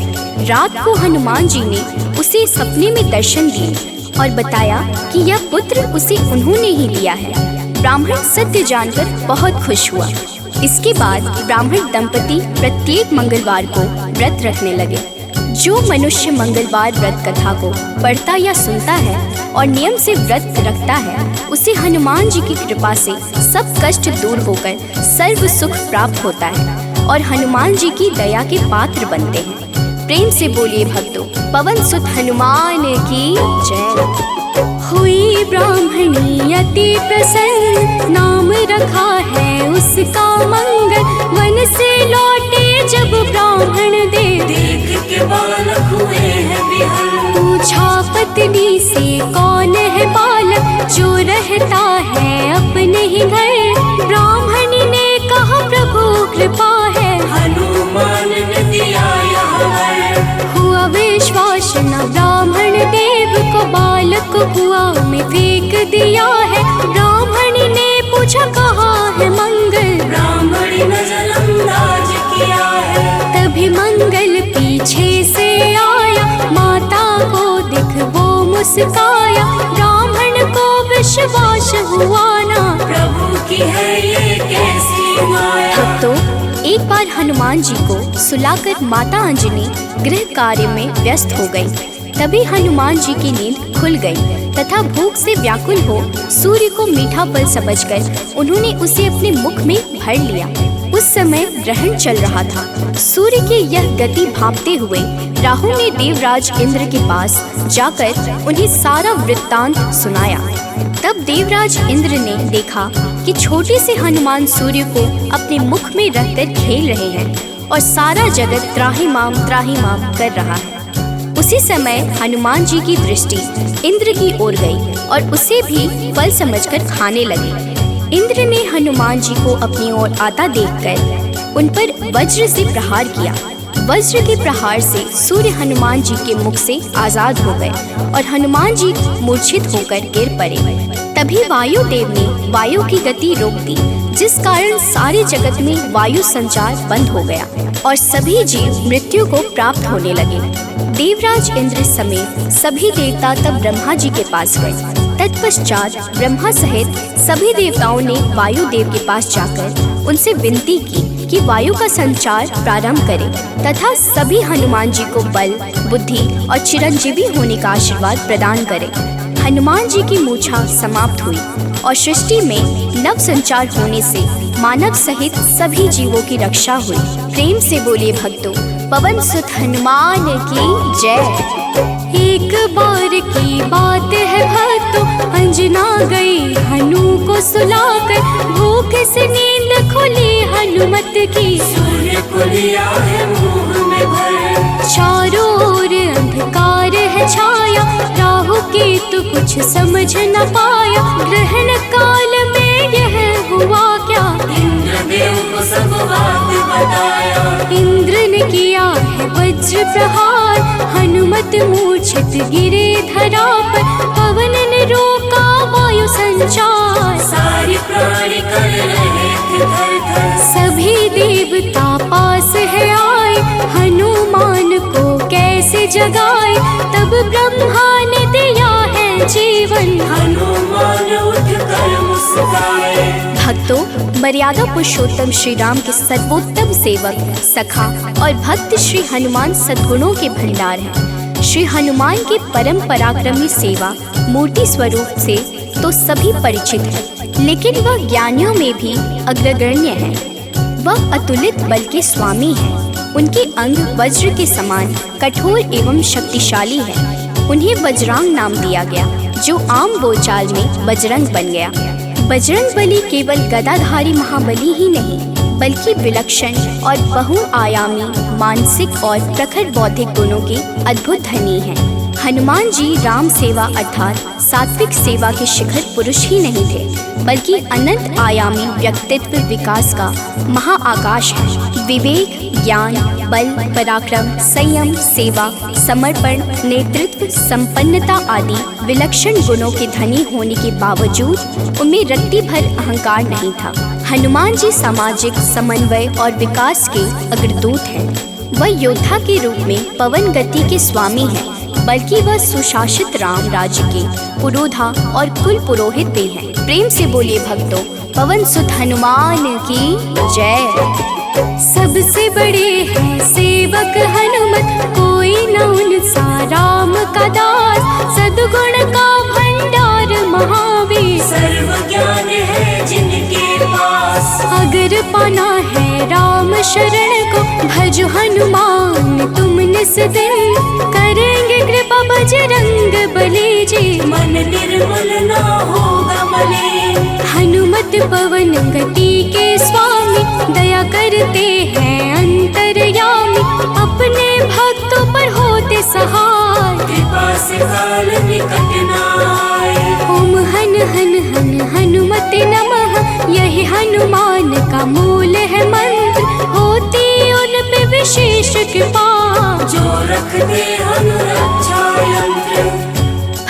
रात को हनुमान जी ने उसे सपने में दर्शन दिए और बताया कि यह पुत्र उसे उन्होंने ही दिया है। ब्राह्मण सत्य जानकर बहुत खुश हुआ। इसके बाद ब्राह्मण दंपति प्रत्येक मंगलवार को व्रत रखने लगे। जो मनुष्य मंगलवार व्रत कथा को पढ़ता या सुनता है और नियम से व्रत रखता है, उसे हनुमान जी की कृपा से सब कष्ट दूर होकर सर्व सुख प्राप्त होता है और हनुमान जी की दया के पात्र बनते हैं। प्रेम से बोलिए भक्तों, पवन सुत हनुमान की जय। हुई ब्राह्मणी अति प्रसन्न, नाम रखा है उसका मंगल। वन से लौटे जब ब्राह्मण देव, देख के बालक हुए हैं विहल। पूछा पत्नी से कौन है बालक, जो रहता है अपने ही घर। ब्राह्मणी ने कहा प्रभु कृपा है, हनुमान ने दिया यह वर। हुआ विश्वास न ब्राह्मण देव को, बालक को कुआं में फेंक दिया है। ब्राह्मणी ने पूछा कहाँ है मंगल, ब्राह्मणी नजरअंदाज किया है। तभी मंगल पीछे से आया, माता को देख वो मुस्काया। ब्राह्मण को विश्वास हुआ ना, प्रभु की है ये कैसी माया। तो एक बार हनुमान जी को सुलाकर माता अंजनी गृह कार्य में व्यस्त हो गई। तभी हनुमान जी की नींद खुल गई तथा भूख से व्याकुल हो सूर्य को मीठा फल समझकर उन्होंने उसे अपने मुख में भर लिया। उस समय ग्रहण चल रहा था। सूर्य की यह गति भांपते हुए राहु ने देवराज इंद्र के पास जाकर उन्हें सारा वृत्तांत सुनाया। तब देवराज इंद्र ने देखा कि छोटे से हनुमान सूर्य को अपने मुख में रखकर खेल रहे हैं और सारा जगत त्राहिमाम कर रहा है। उसी समय हनुमान जी की दृष्टि इंद्र की ओर गई और उसे भी फल समझकर खाने लगे। इंद्र ने हनुमान जी को अपनी ओर आता देखकर उन पर वज्र से प्रहार किया। वज्र के प्रहार से सूर्य हनुमान जी के मुख से आजाद हो गए और हनुमान जी मूर्छित होकर गिर पड़े। तभी वायुदेव ने वायु की गति रोक दी, जिस कारण सारे जगत में वायु संचार बंद हो गया और सभी जीव मृत्यु को प्राप्त होने लगे। देवराज इंद्र समेत सभी देवता तब ब्रह्मा जी के पास गए। तत्पश्चात ब्रह्मा सहित सभी देवताओं ने वायु देव के पास जाकर उनसे विनती की कि वायु का संचार प्रारंभ करें तथा सभी हनुमान जी को बल, बुद्धि और चिरंजीवी होने का आशीर्वाद प्रदान करें। हनुमान जी की मूछा समाप्त हुई और सृष्टि में नव संचार होने से मानव सहित सभी जीवों की रक्षा हुई। प्रेम से बोलिए भक्तों, पवन सुत हनुमान की जय। एक बार की बात है भक्तों, अंजना गई हनु को सुलाकर, भूख से नींद खुली हनुमत की, सूर्य को लिया है मुंह में भर। चारों ओर अंधकार है छाया, राहु केतु कुछ समझ न पाया, ग्रहण काल में यह हुआ क्या, इंद्रदेव को सब बात बताया। इंद्र ने किया है वज्र प्रहार, हनुमत मूर्छित गिरे धरा पर, पवन ने रोका वायु संचार, सारी प्राणी कर रहे थे थर-थर। सभी देवता पास है आए, हनुमान को कैसे जगाए, तब ब्रह्मा ने दिया है जीवन, हनुमान उठकर मुस्काए। भक्तों, मर्यादा पुरुषोत्तम श्री राम के सर्वोत्तम सेवक, सखा और भक्त श्री हनुमान सद्गुणों के भंडार हैं। श्री हनुमान की परम पराक्रमी सेवा मूर्ति स्वरूप से तो सभी परिचित हैं, लेकिन वह ज्ञानियों में भी अग्रगण्य है। वह अतुलित बल के स्वामी हैं। उनके अंग वज्र के समान कठोर एवं शक्तिशाली है। उन्हें वज्रांग नाम दिया गया, जो आम बोलचाल में बजरंग बन गया। बजरंग बली केवल गदाधारी महाबली ही नहीं, बल्कि विलक्षण और बहुआयामी मानसिक और प्रखर बौद्धिक गुणों के अद्भुत धनी हैं। हनुमान जी राम सेवा अर्थात सात्विक सेवा के शिखर पुरुष ही नहीं थे, बल्कि अनंत आयामी व्यक्तित्व विकास का महाआकाश है। विवेक, ज्ञान, बल, पराक्रम, संयम, सेवा, समर्पण, नेतृत्व, संपन्नता आदि विलक्षण गुणों के धनी होने के बावजूद उनमें रत्ती भर अहंकार नहीं था। हनुमान जी सामाजिक समन्वय और विकास के अग्रदूत हैं। वह योद्धा के रूप में पवन गति के स्वामी हैं, बल्कि वह सुशासित राम राज्य के पुरोधा और कुल पुरोहित भी हैं। प्रेम से बोलिए भक्तों, पवन सुत हनुमान की जय। सबसे बड़े हैं सेवक हनुमत, कोई न उनसा राम का दास, सद्गुण का भंडार महावीर, सर्व ज्ञान है जिनके पास। अगर पाना है राम शरण को, भजो हनुमान तुम निस दिन, करेंगे कृपा बजरंग बली जी, मन निर्मल ना होगा मलिन। हनुमत पवन गति के स्वामी, दया करते हैं अंतर्यामी, अपने भक्तों पर होते सहाय, कृपा से काल निकट न आए। ओम हन हन हन हनुमते नमः, यही हनुमान का मूल है मंत्र, होती उन पे विशेष कृपा, जो रखते अनुरक्षा यंत्र।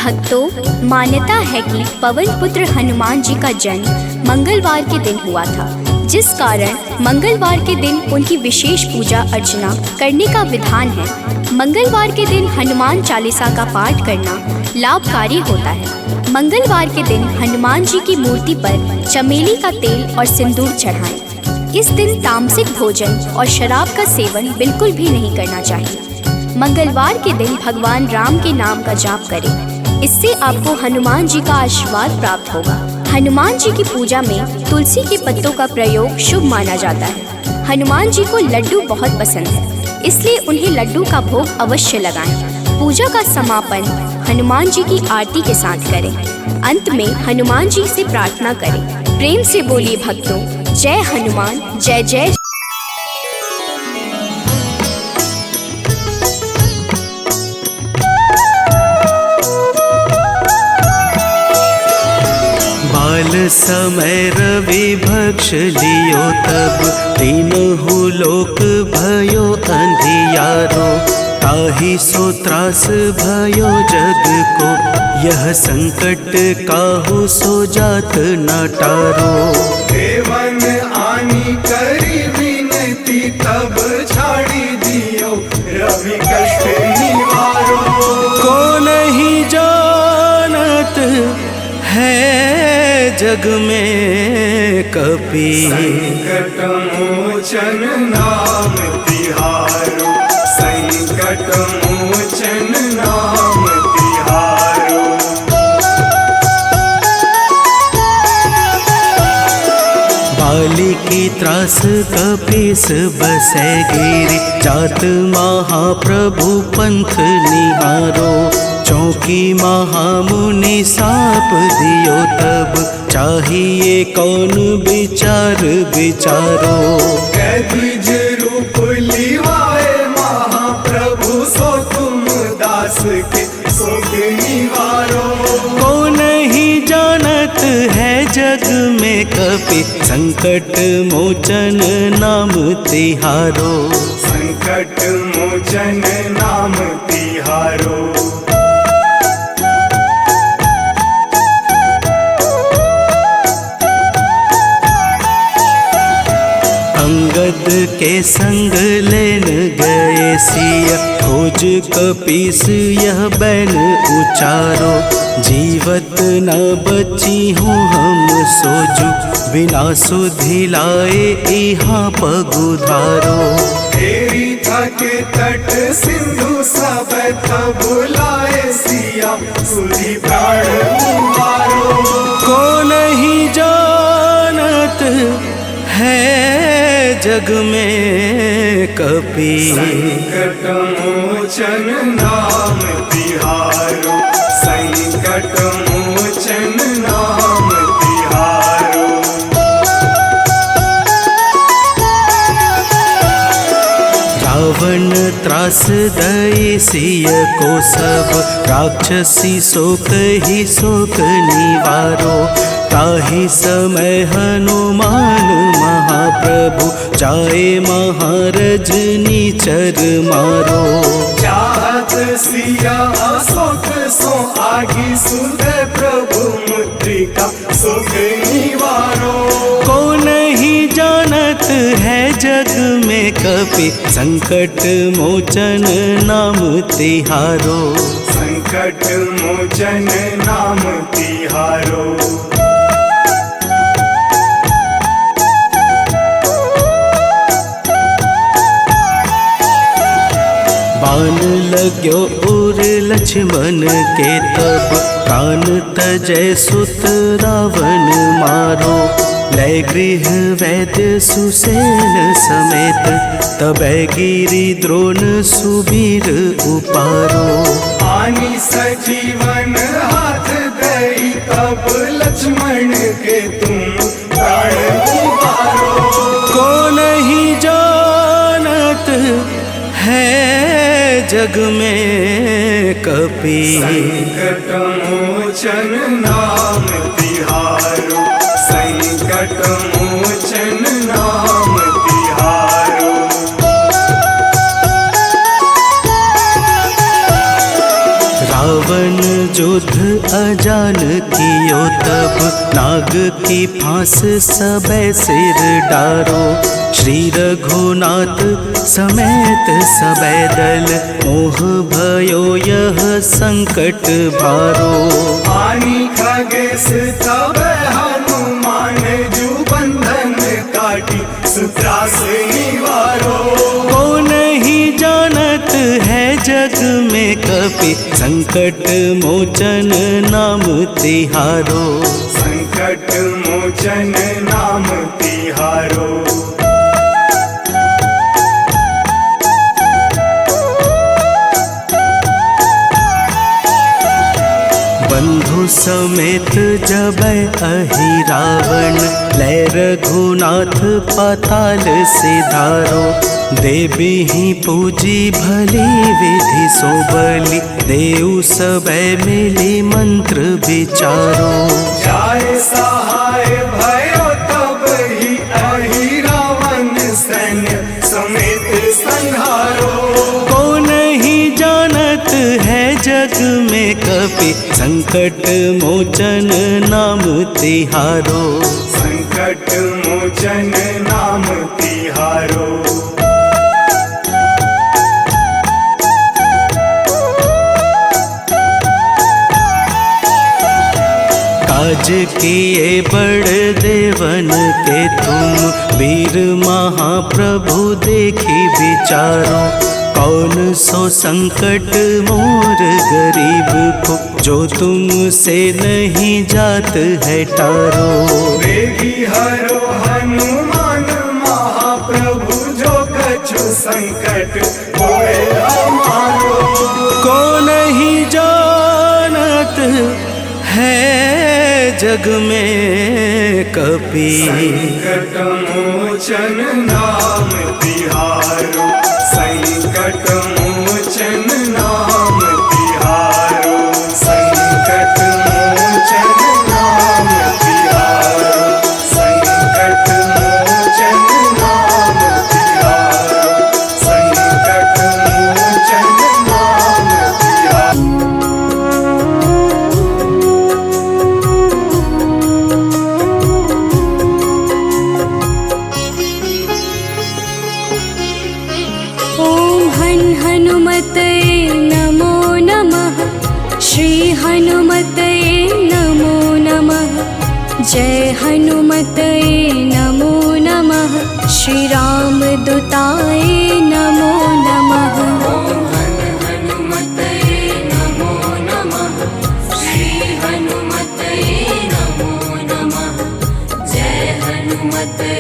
भक्तों, मान्यता है कि पवन पुत्र हनुमान जी का जन्म मंगलवार के दिन हुआ था, जिस कारण मंगलवार के दिन उनकी विशेष पूजा अर्चना करने का विधान है। मंगलवार के दिन हनुमान चालीसा का पाठ करना लाभकारी होता है। मंगलवार के दिन हनुमान जी की मूर्ति पर चमेली का तेल और सिंदूर चढ़ाएं। इस दिन तामसिक भोजन और शराब का सेवन बिल्कुल भी नहीं करना चाहिए। मंगलवार के दिन भगवान राम के नाम का जाप करें, इससे आपको हनुमान जी का आशीर्वाद प्राप्त होगा। हनुमान जी की पूजा में तुलसी के पत्तों का प्रयोग शुभ माना जाता है। हनुमान जी को लड्डू बहुत पसंद है, इसलिए उन्हें लड्डू का भोग अवश्य लगाएं। पूजा का समापन हनुमान जी की आरती के साथ करें। अंत में हनुमान जी से प्रार्थना करें। प्रेम से बोलिए भक्तों, जय हनुमान, जय जय। बाल समय रवि भक्ष लियो तब, तीनहु लोक भयो अंधियारो। ताहि सो त्रास भयो जग को, यह संकट काहू सो जात न टारो। देवन आनी करी विनती, तब छाड़ी दियो रवि कष्ट निवारो। को नहीं जानत है जग में कपि, संकट मोचन नाम तिहारो। संकट मोचन नाम तिहारो। बाली की त्रास कपीस बसै गिरि, जात महाप्रभु पंथ निहारो। चौकी महामुनि साप दियो तब, चाहिए कौन विचार विचारो। कैदिज रूप लिवाए महाप्रभु, सो तुम दास के शोक निवारो। को नहीं जानत है जग में कपि, संकट मोचन नाम तिहारो। संकट मोचन नाम तिहारो। अंगद के संग लेन गए सिया, खोज कपीस यह बैन उचारो। जीवत न बची हूँ हम सोजू, बिना सुधि लाए यहाँ पगुधारो। तेरी थके तट सिंधु सब तब बुलाए सिया, सुधि प्राण उबारो। को नहीं जानत है जग में कपि, संकट मोचन नाम तिहारो। संकट मोचन नाम तिहारो। रावण त्रास दई सिय को सब, राक्षसी शोक ही शोक निवारो। ताहि समय हनुमान महाप्रभु, जाए महारज नीचर मारो। चाहत सिया अशोक सो आगी, सुधे प्रभु मुद्रिका शोक निवारो। को नहीं जानत है जग में कपि, संकट मोचन नाम तिहारो। संकट मोचन नाम तिहारो। बाण लाग्यो उर लक्ष्मण के तब, प्राण तजय सुत रावण मारो। लय गृह वैद्य सुसेन समेत, तबै गिरि द्रोण सुबीर उपारो। आनी सजीवन हाथ दई, तब लक्ष्मण के तुम प्राण उबारो। को नहीं जानत है जग में कपि, संकट मोचन नाम तिहारो। संकट मोचन नाम तिहारो। रावण युद्ध अजान कियो तब नाग की फांस सबे सिर डारो। श्री रघुनाथ समेत सबे दल मोह भयो यह संकट भारो। आनी खगेश तब हनुमान जू बंधन काटी सुत्रास निवारो। को नहीं जानत है जग में कपि संकट मोचन नाम तिहारो। संकट मोचन नाम तिहारो। बंधु समेत जबै अहि रावण लै रघुनाथ पाताल सिधारो। देवी ही पूजी भली विधि सो बलि देव सबे मिली मंत्र विचारो। जाय सहाय भयो तब ही अहि रावण सैन्य समेत संहारो। को नहीं जानत है जग में कपि संकट मोचन नाम तिहारो। संकट मोचन नाम तिहारो। काज किए बड़ देवन के तुम वीर महाप्रभु देखी विचारो। कौन सो संकट मोर गरीब को जो तुमसे नहीं जात है टारो। वेगी हरो हनुमान महाप्रभु जो कछु संकट होए हमारो। को नहीं जानत है जग में कपि संकट मोचन नाम तिहारो। संकट मोचन नाम तिहारो। संकट मोचन नाम तिहारो। संकट मोचन नाम तिहारो। संकट मोचन नाम तिहारो। ॐ हनुमते नमो नमः। श्री हनुमते नमो नमः। जय हनुमते नमो नमः। श्री राम दूताय नमो नमः। हनुमते नमो नमः। श्री हनुमते नमो नमः। जय हनुमते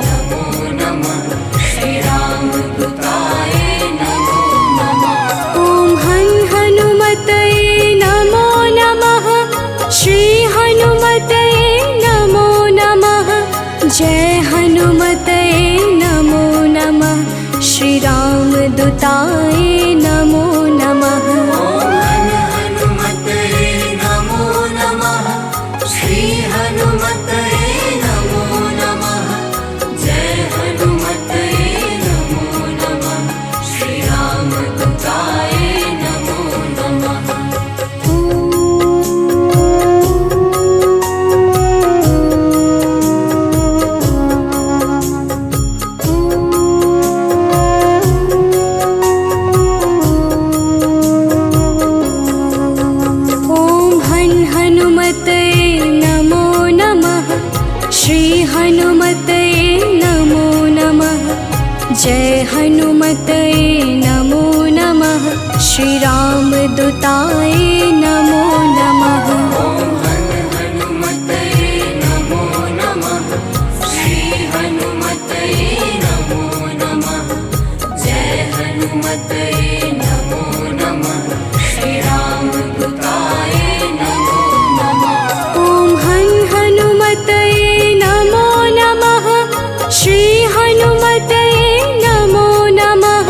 नमो नमः। श्री राम दूताय नमो नमः। ॐ हनुमते नमो नमः। श्री हनुमते नमो नमः। जय हनुमते नमो नमः। श्री राम दूताय नमो नमः। हनुमते नमो नमः। श्री हनुमते नमो नमः। जय हनुमते नमो नमः। श्री राम दूताय नमो नमः। ॐ हनुमते नमो नमः। श्री हनुमते नमो नमः। जय हनुमते नमो नमः। श्री राम दूताय नमो नमः। हनुमते नमो नमः। श्री हनुमते नमो नमः। जय हनुमते नमो नमः। श्री राम दूताय नमो नमः। ॐ हनुमते नमो नमः। श्री हनुमते नमो नमः।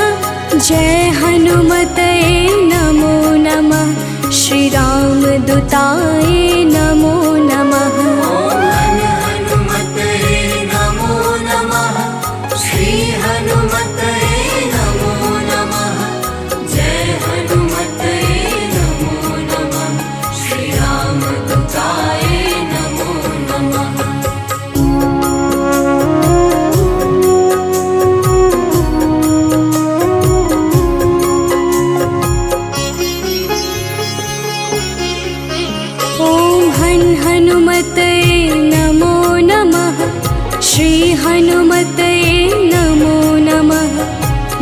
जय हनुमते नमो नमः। श्री राम दूताय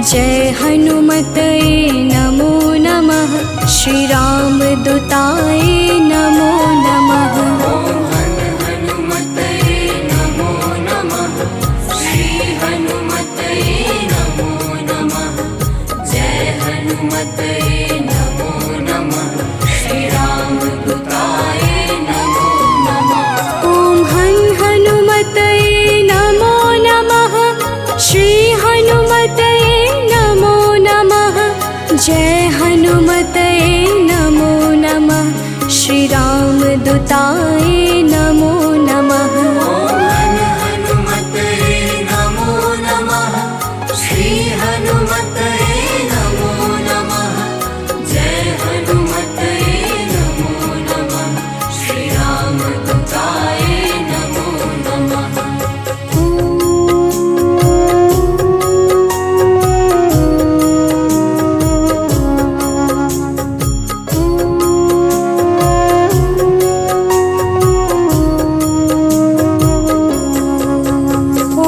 जय हनुमतये नमो नमः। श्री रामदूताय नमो नमः। ओम हनुमतये नमो नमः। श्री हनुमतये नमो नमः। जय हनुमतये नमो नमः। श्री रामदूताय नमो नमः। ओम हनुमतये नमो नमः। श्री हनुमतये नमो नमः। जय हनुमतये नमो नमः। श्री रामदूताय नमो नमः। ओम हनुमतये नमो नमः। श्री हनुमतये नमो नमः। जय हनुमतये नमो नमः। श्री रामदूताय नमो नमः।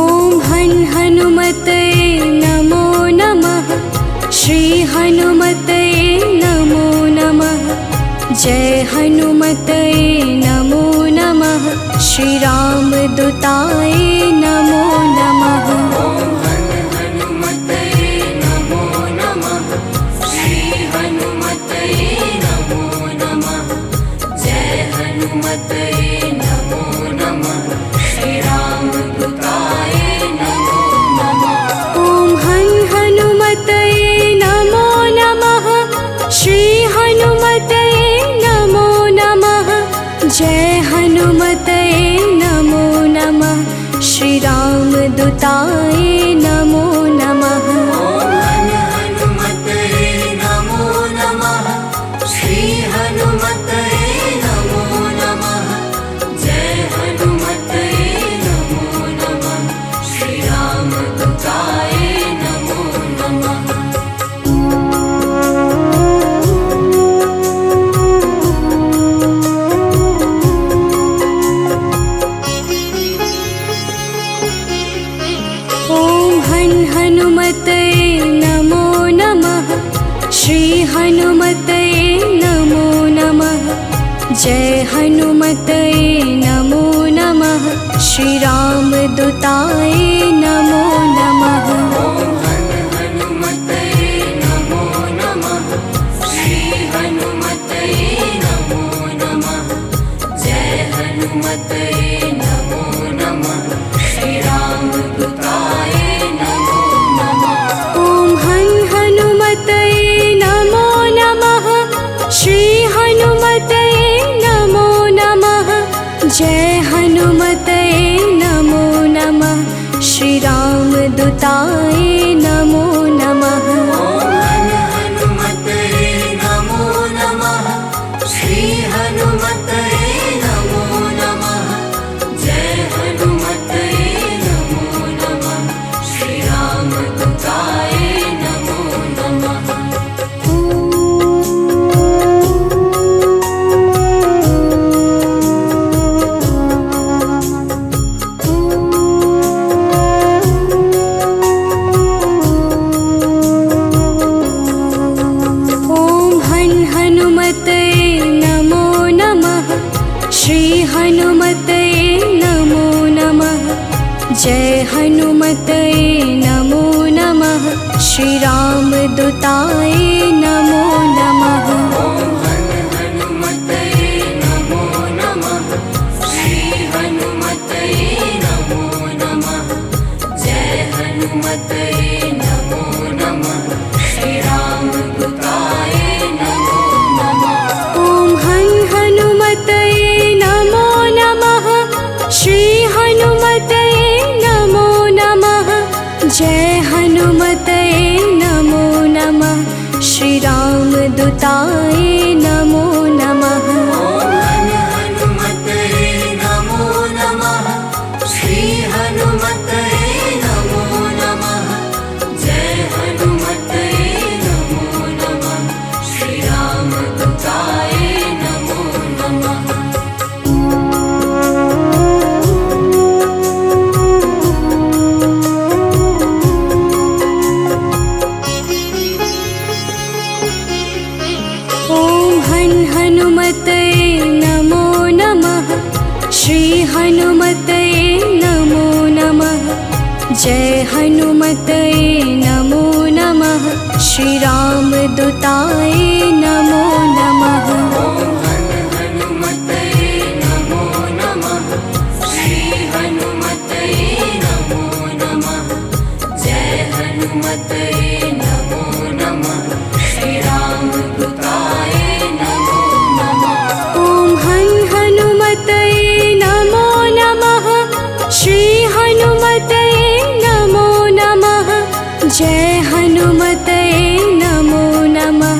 ओम हनुमतये नमो नमः। श्री हनुमतये नमो नमः। जय हनुमतये नमो नमः। श्री रामदूताय नमो नमः। ओम हनुमतये नमो नमः। श्री हनुमतये नमो नमः। जय हनुमतये नमो नमः। श्री रामदूताय नमो नमः। ओम हनुमतये नमो नमः। श्री हनुमतये नमो नमः। जय हनुमतये नमो नमः। श्री रामदूताय नमो नमः। ओम हनुमतये नमो नमः। श्री हनुमतये नमो नमः। जय हनुमतये नमो नमः। श्री रामदूताय नमो नमः। ओम हनुमतये नमो नमः। श्री हनुमतये नमो नमः। जय हनुमतये नमो नमः। श्री रामदूताय नमो नमः। ओम हनुमतये नमो नमः। श्री हनुमतये नमो नमः। जय हनुमतये नमो नमः। श्री रामदूताय नमो नमः। ओम हनुमतये नमो नमः। श्री हनुमतये नमो नमः। जय हनुमतये नमो नमः। श्री रामदूताय नमो नमः। ओम हनुमतये नमो नमः। श्री हनुमतये नमो नमः। जय हनुमतये नमो नमः। श्री रामदूताय नमो नमः। ओम हनुमतये नमो नमः। श्री हनुमतये नमो नमः। जय हनुमतये नमो नमः। श्री रामदूताय नमो नमः। ओम हनुमतये नमो नमः। श्री हनुमतये नमो नमः। जय हनुमतये नमो नमः। श्री रामदूताय नमो नमः। ओम हनुमतये नमो नमः। श्री हनुमतये नमो नमः। जय हनुमतये नमो नमः। श्री रामदूताय नमो नमः। ओम हनुमतये नमो नमः। श्री हनुमतये नमो नमः। जय हनुमतये नमो नमः। श्री रामदूताय नमो नमः। हनुमतये नमो नमः। जय हनुमतये नमो नमः। श्री रामदूताय नमो नमः। ॐ हनुमतये नमो नमः। श्री हनुमतये नमो नमः। जय हनुमतये नमो नमः। श्री रामदूताय नमो नमः। ॐ हनुमतये नमो नमः। श्री हनुमतये नमो नमः। जय हनुमतये नमो नमः।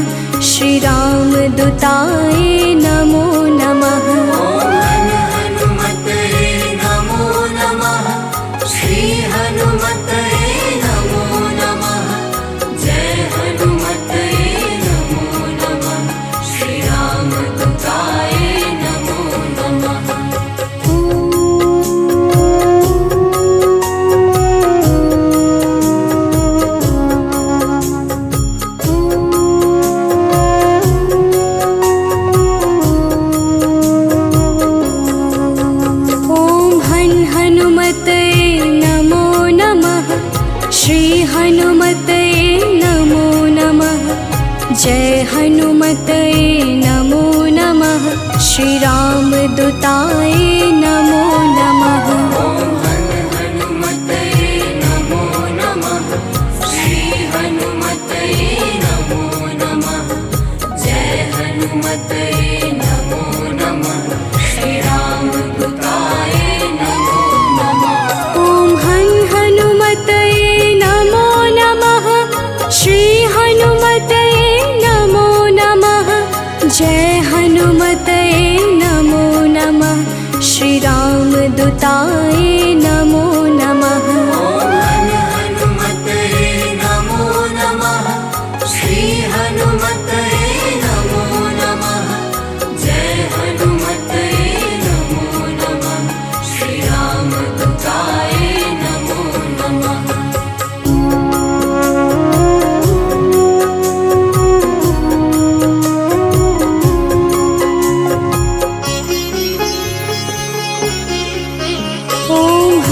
श्री रामदूताय नमो नमः। ॐ हनुमतये नमो नमः। श्री हनुमतये नमो नमः। जय हनुमतये नमो नमः। श्री रामदूताय नमो नमः। हनुमतये नमो नमः। श्री हनुमतये नमो नमः। जय हनुमतये नमो नमः। श्री रामदूताय नमो नमः। ॐ हनुमतये नमो नमः। श्री हनुमतये नमो नमः। जय हनुमतये नमो नमः। श्री रामदूताय नमो नमः। ॐ हनुमतये नमो नमः। श्री हनुमतये नमो नमः। जय हनुमतये नमो नमः। श्री रामदूताय नमो नमः। ॐ हनुमतये नमो नमः। श्री हनुमतये नमो नमः। जय हनुमतये नमो नमः। श्री रामदूताय नमो नमः।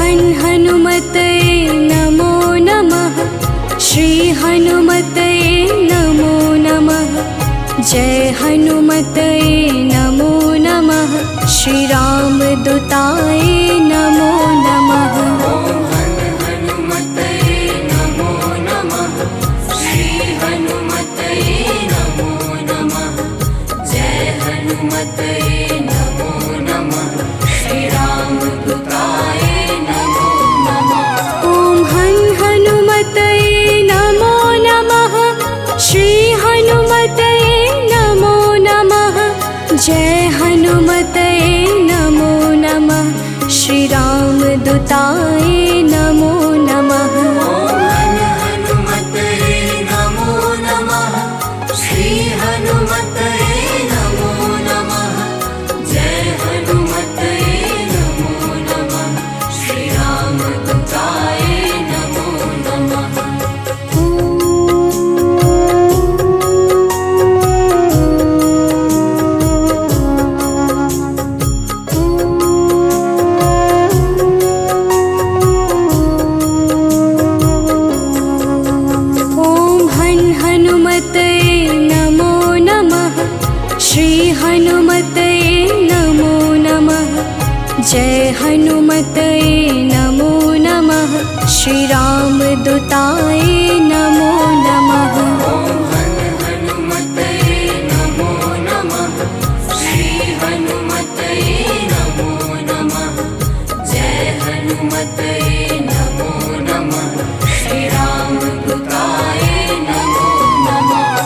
ॐ हनुमतये नमो नमः। श्री हनुमतये नमो नमः। जय हनुमतये नमो नमः। श्री रामदूताय नमो नमः। ॐ हनुमतये नमो नमः। श्री हनुमतये नमो नमः। जय हनुमतये नमो नमः। श्री रामदूताय नमो नमः। ॐ हनुमतये नमो नमः। श्री हनुमतये नमो नमः। जय हनुमतये नमो नमः। श्री रामदूताय नमो नमः। ॐ हनुमतये नमो नमः। श्री हनुमतये नमो नमः। जय हनुमतये नमो नमः। श्री रामदूताय नमो नमः। ॐ हनुमतये नमो नमः। श्री हनुमतये नमो नमः। जय हनुमतये नमो नमः। श्री रामदूताय नमो नमः। ॐ हनुमतये नमो नमः। श्री हनुमतये नमो नमः। जय हनुमतये नमो नमः। श्री रामदूताय नमो नमः।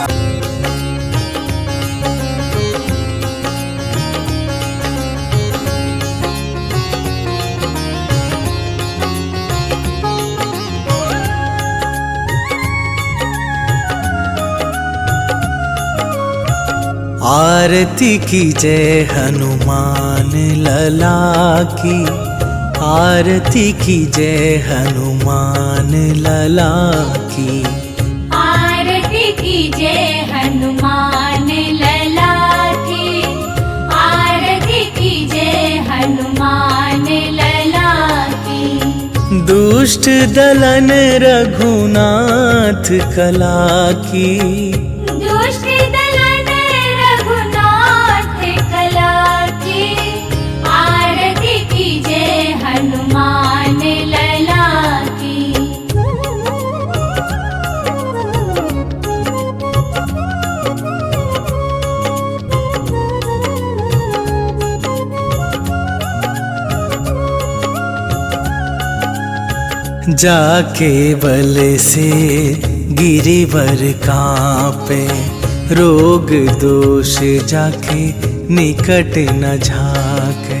आरती की जय हनुमान लला की, आरती की जय हनुमान लला की। आरती की जय हनुमान लला की, आरती की जय हनुमान दुष्ट दलन रघुनाथ कला की, दुष्ट दलन रघुनाथ कला की, आरती कीजे हनुमान लला की। जाके बल से गिरिवर कांपे, रोग दोष जाके निकट न झाके।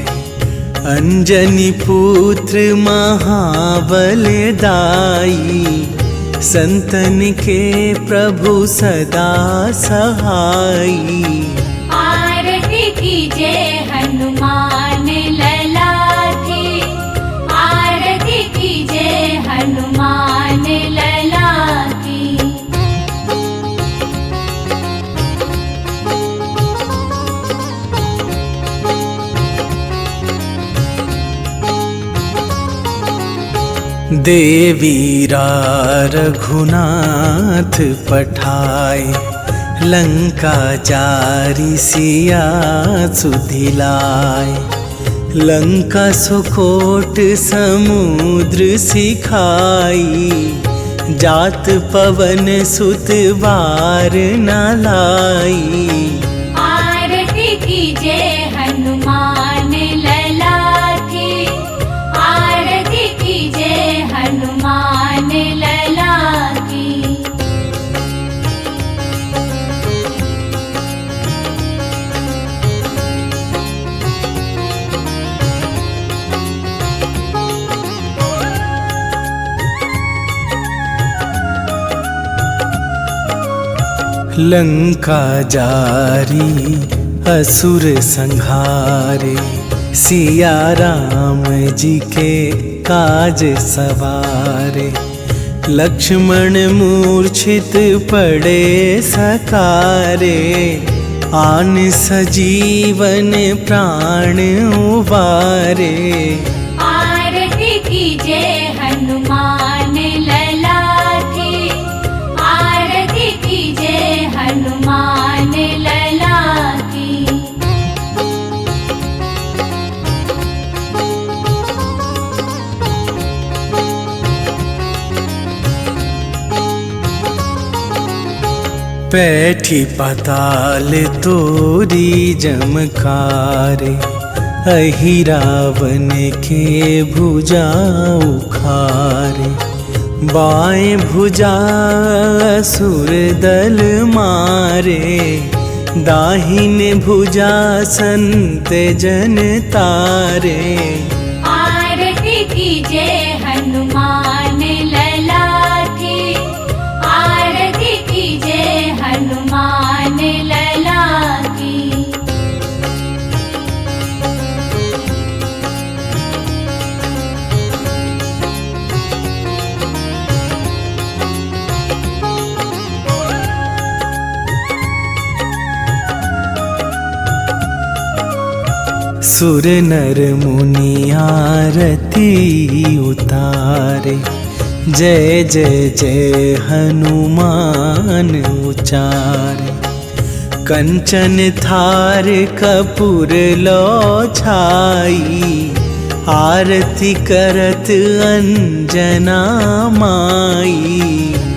अंजनी पुत्र महाबलदाई, संतन के प्रभु सदा सहाई। आरती कीजे हनुमान लला की, आरती कीजे हनुमान लला की। देवीरा रघुनाथ पठाए, लंका जारी सिया सुधिलाए। लंका सुकोट समुद्र सिखाई, जात पवन सुत बार न लाई। आरती कीजे हनुमान लला की, आरती कीजे हनुमान लला की। लंका जारी असुर संहारे, सिया राम जी के काज सवारे। लक्ष्मण मूर्छित पड़े सकारे, आन सजीवन प्राण उबारे। आरती कीजे हनुमान लला की, आरती कीजे हनुमान लला की। पैठी पाताल तोरी जमकारे, अहि रावण के भुजा उखारे। बाएं भुजा असुर दल मारे, दाहिन भुजा संत जन तारे। आरती कीजे हनुमान लला की, आरती कीजे हनुमान लला की। सुर नर मुनि आरती उतारे, जय जय जय हनुमान उचारे। कंचन थार कपूर लो छाई, आरती करत अंजना माई।